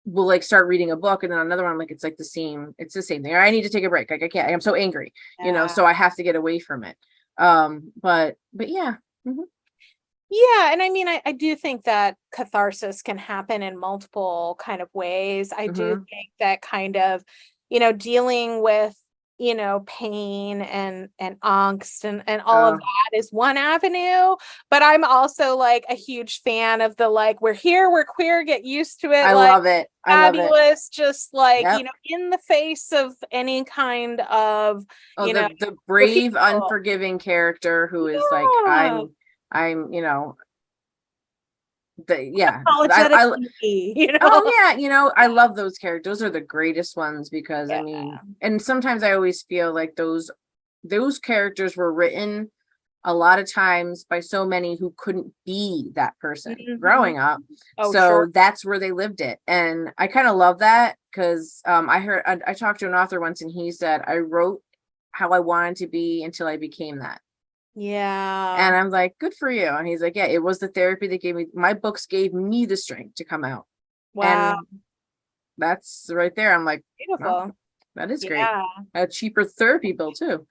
B: will like start reading a book and then another one, like it's the same thing. I need to take a break. Like I can't. I'm so angry, you know, so I have to get away from it. But yeah.
A: Yeah, and I mean, I do think that catharsis can happen in multiple kind of ways. I do think that kind of, you know, dealing with, you know, pain and angst and all of that is one avenue. But I'm also like a huge fan of the like, we're here, we're queer, get used to it.
B: I
A: like,
B: love it.
A: Fabulous, just like, you know, in the face of any kind of, you know,
B: the brave, unforgiving character who is like, I'm, you know, you know, oh yeah, you know, I love those characters. Those are the greatest ones because I mean, and sometimes I always feel like those characters were written a lot of times by so many who couldn't be that person growing up. So that's where they lived it. And I kind of love that because I talked to an author once and he said, I wrote how I wanted to be until I became that.
A: Yeah.
B: And I'm like, good for you. And he's like, yeah, it was the therapy that gave me, my books gave me the strength to come out.
A: Wow.
B: And that's right there. I'm like,
A: beautiful.
B: Wow, that is great. A cheaper therapy bill too.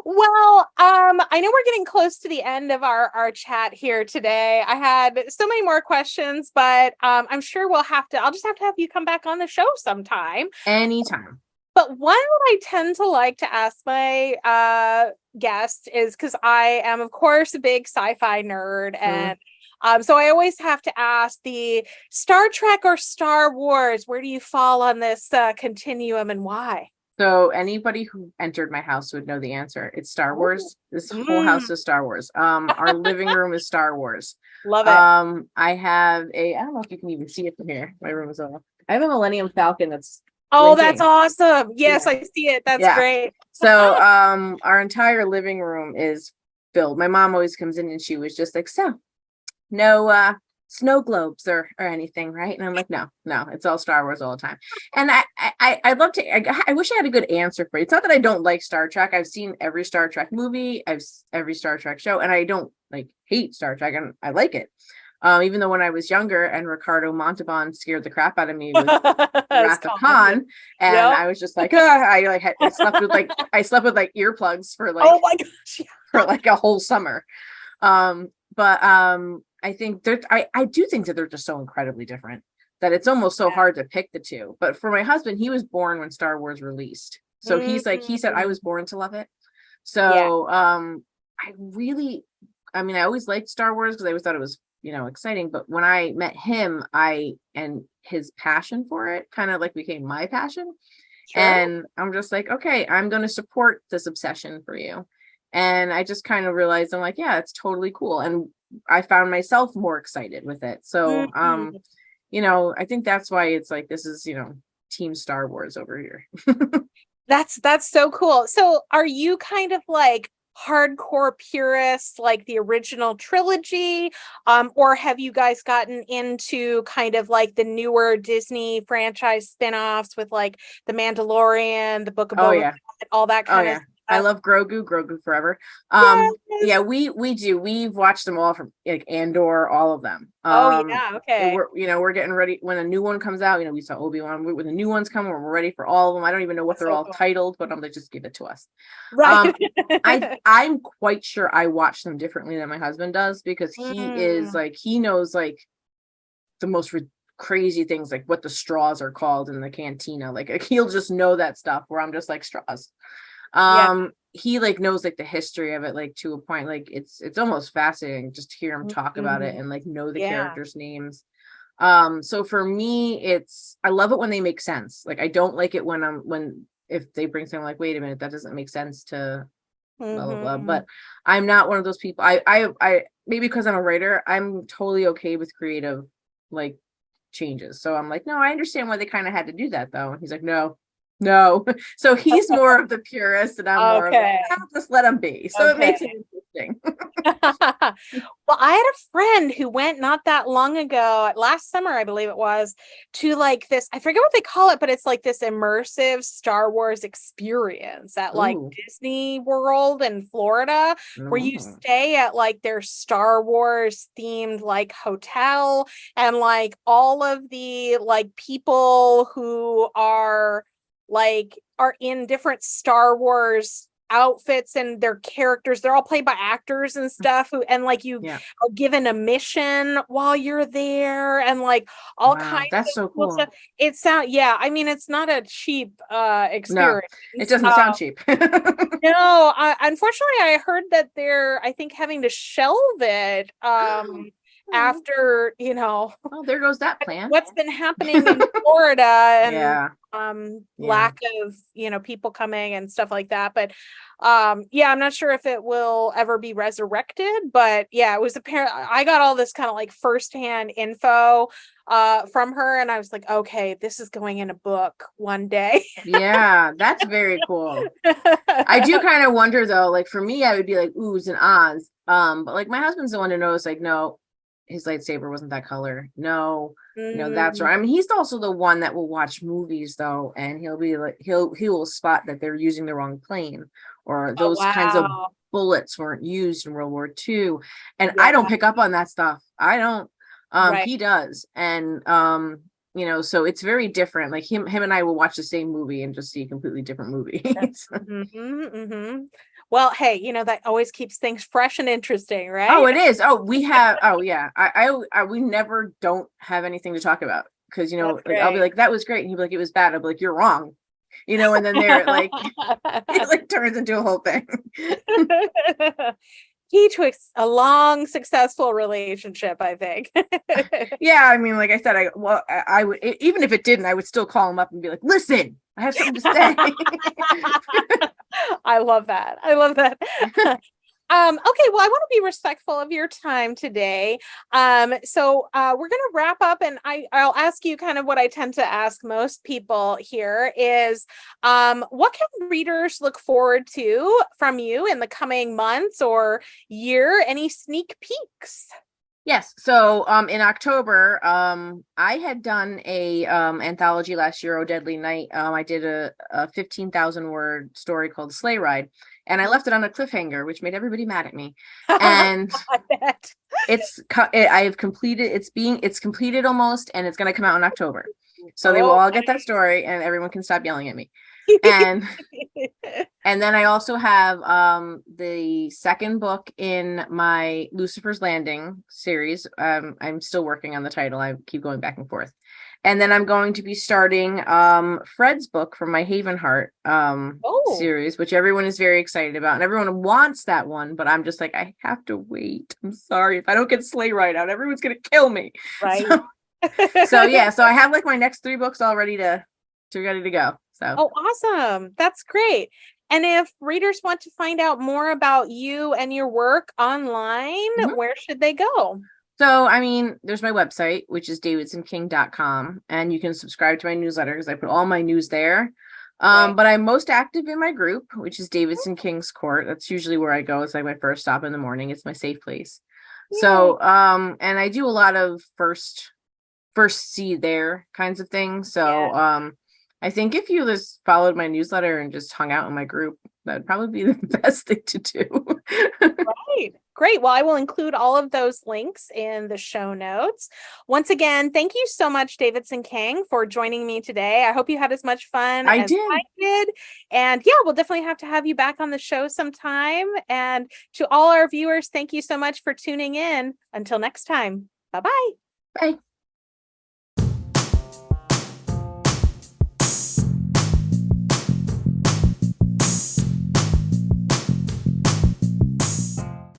A: Well, I know we're getting close to the end of our chat here today. I had so many more questions, but I'm sure I'll just have to have you come back on the show sometime.
B: Anytime.
A: But one that I tend to like to ask my guests is because I am, of course, a big sci-fi nerd, and so I always have to ask the Star Trek or Star Wars, where do you fall on this continuum and why?
B: So anybody who entered my house would know the answer. It's Star Wars. This whole house is Star Wars. Our living room is Star Wars.
A: Love it.
B: I have I don't know if you can even see it from here. My room is all. I have a Millennium Falcon that's
A: that's awesome. Yes, I see it. That's great.
B: So our entire living room is filled. My mom always comes in and she was just like, so no snow globes or anything, right? And I'm like, no, it's all Star Wars all the time. And I'd love to, I wish I had a good answer for you. It's not that I don't like Star Trek. I've seen every Star Trek movie, every Star Trek show, and I don't like hate Star Trek, and I like it. Even though when I was younger and Ricardo Montalban scared the crap out of me with Wrath of Khan, and I was just like, I slept with like earplugs for like,
A: oh my gosh,
B: for like a whole summer. I think I do think that they're just so incredibly different that it's almost so hard to pick the two. But for my husband, he was born when Star Wars released. So he said, I was born to love it. So I always liked Star Wars because I always thought it was, you know, exciting. But when I met him, and his passion for it kind of like became my passion. And I'm just like, okay, I'm going to support this obsession for you. And I just kind of realized, I'm like, yeah, it's totally cool. And I found myself more excited with it. So, you know, I think that's why it's like, this is, you know, Team Star Wars over here.
A: That's so cool. So are you kind of like hardcore purists, like the original trilogy? Or have you guys gotten into kind of like the newer Disney franchise spinoffs with like The Mandalorian, the Book of Boba Fett, all that kind of
B: I love Grogu forever. Yeah,
A: Yes.
B: we've watched them all from like Andor, all of them.
A: Oh yeah, okay.
B: We're getting ready when a new one comes out. We saw Obi-Wan. When the new ones come, we're ready for all of them. I don't even know what
A: That's
B: they're
A: so
B: all
A: cool.
B: titled, but I'm like, just give it to us.
A: Right.
B: Um, I'm quite sure I watch them differently than my husband does, because
A: Mm,
B: he knows like the most crazy things, like what the straws are called in the cantina. Like he'll just know that stuff, where I'm just like, straws.
A: yeah.
B: He like knows like the history of it, like to a point. Like it's almost fascinating just to hear him talk about it
A: Mhm.
B: and like know the
A: Yeah.
B: characters' names. So for me, I love it when they make sense. Like I don't like it when if they bring something like, wait a minute, that doesn't make sense to blah blah blah.
A: Hmm.
B: But I'm not one of those people. I maybe because I'm a writer, I'm totally okay with creative like changes. So I'm like, no, I understand why they kind of had to do that though. And he's like, no. So he's more of the purist, and I'm more of like,
A: Okay.
B: oh, just let him be. So it
A: Okay.
B: makes it interesting.
A: Well, I had a friend who went not that long ago, last summer, I believe it was, to like this, I forget what they call it, but it's like this immersive Star Wars experience at like
B: Ooh.
A: Disney World in Florida, where you
B: Mm.
A: stay at like their Star Wars themed like hotel, and like all of the like people who are in different Star Wars outfits, and their characters, they're all played by actors and stuff, and like you
B: Yeah.
A: are given a mission while you're there, and like all kinds
B: Wow. That's
A: of
B: so
A: cool
B: cool.
A: stuff. Yeah, I mean, it's not a cheap
B: No,
A: experience.
B: it doesn't sound cheap.
A: No, unfortunately, I heard that they're, I think, having to shelve it
B: Oh,
A: after,
B: well, there goes that plan.
A: what's been happening in Florida, and
B: Yeah. Yeah.
A: lack of, people coming and stuff like that. But yeah, I'm not sure if it will ever be resurrected, but yeah, it was apparent. I got all this kind of like firsthand info from her, and I was like, okay, this is going in a book one day.
B: Yeah, that's very cool. I do kind of wonder though, like for me, I would be like oohs and ahs. But like my husband's the one who knows, like, no, his lightsaber wasn't that color. No, that's right. I
A: Mm.
B: mean, he's also the one that will watch movies though, and he'll be like, he will spot that they're using the wrong plane, or
A: Oh
B: those kinds of
A: wow.
B: bullets weren't used in World War II. And I don't
A: Yeah,
B: pick up on that stuff. I don't.
A: right.
B: He does. And so it's very different. Like him and I will watch the same movie and just see completely different movies.
A: Well, hey, that always keeps things fresh and interesting,
B: Oh,
A: right?
B: it is. Oh, we have. Oh, yeah. We never don't have anything to talk about, because
A: That's
B: like I'll be
A: great.
B: like, that was great, and he'll be like, it was bad. I'll be like, you're wrong. And then they're like, it like turns into a whole thing.
A: Key to a long, successful relationship, I think.
B: Yeah, I mean, like I said, I would, even if it didn't, I would still call him up and be like, listen, I have something to say.
A: I love that. I love that. Okay, well, I want to be respectful of your time today. So we're going to wrap up, and I'll ask you kind of what I tend to ask most people here is, what can readers look forward to from you in the coming months or year? Any sneak peeks?
B: Yes. So in October, I had done a anthology last year, Oh Deadly Night. I did a 15,000 word story called Sleigh Ride, and I left it on a cliffhanger, which made everybody mad at me. And
A: I bet.
B: I've completed, it's completed almost, and it's going to come out in October. So they will
A: Oh,
B: all get that story, and everyone can stop yelling at me. And and then I also have the second book in my Lucifer's Landing series. I'm still working on the title. I keep going back and forth. And then I'm going to be starting Fred's book from my Havenheart
A: oh,
B: series, which everyone is very excited about. And everyone wants that one, but I'm just like, I have to wait. I'm sorry. If I don't get Sleigh Ride out, everyone's gonna kill me.
A: right.
B: So yeah, so I have like my next 3 books all ready to go. So
A: Oh, awesome. That's great. And if readers want to find out more about you and your work online,
B: mhm.
A: where should they go?
B: So, I mean, there's my website, which is davidsonking.com, and you can subscribe to my newsletter because I put all my news there.
A: Right.
B: But I'm most active in my group, which is Davidson King's Court. That's usually where I go. It's like my first stop in the morning. It's my safe place.
A: Yay.
B: So, and I do a lot of first see there kinds of things.
A: Yeah.
B: So, I think if you just followed my newsletter and just hung out in my group, that'd probably be the best thing to do.
A: Right. Great. Well, I will include all of those links in the show notes. Once again, thank you so much, Davidson King, for joining me today. I hope you had as much fun as I did. And yeah, we'll definitely have to have you back on the show sometime. And to all our viewers, thank you so much for tuning in. Until next time. Bye-bye.
B: Bye.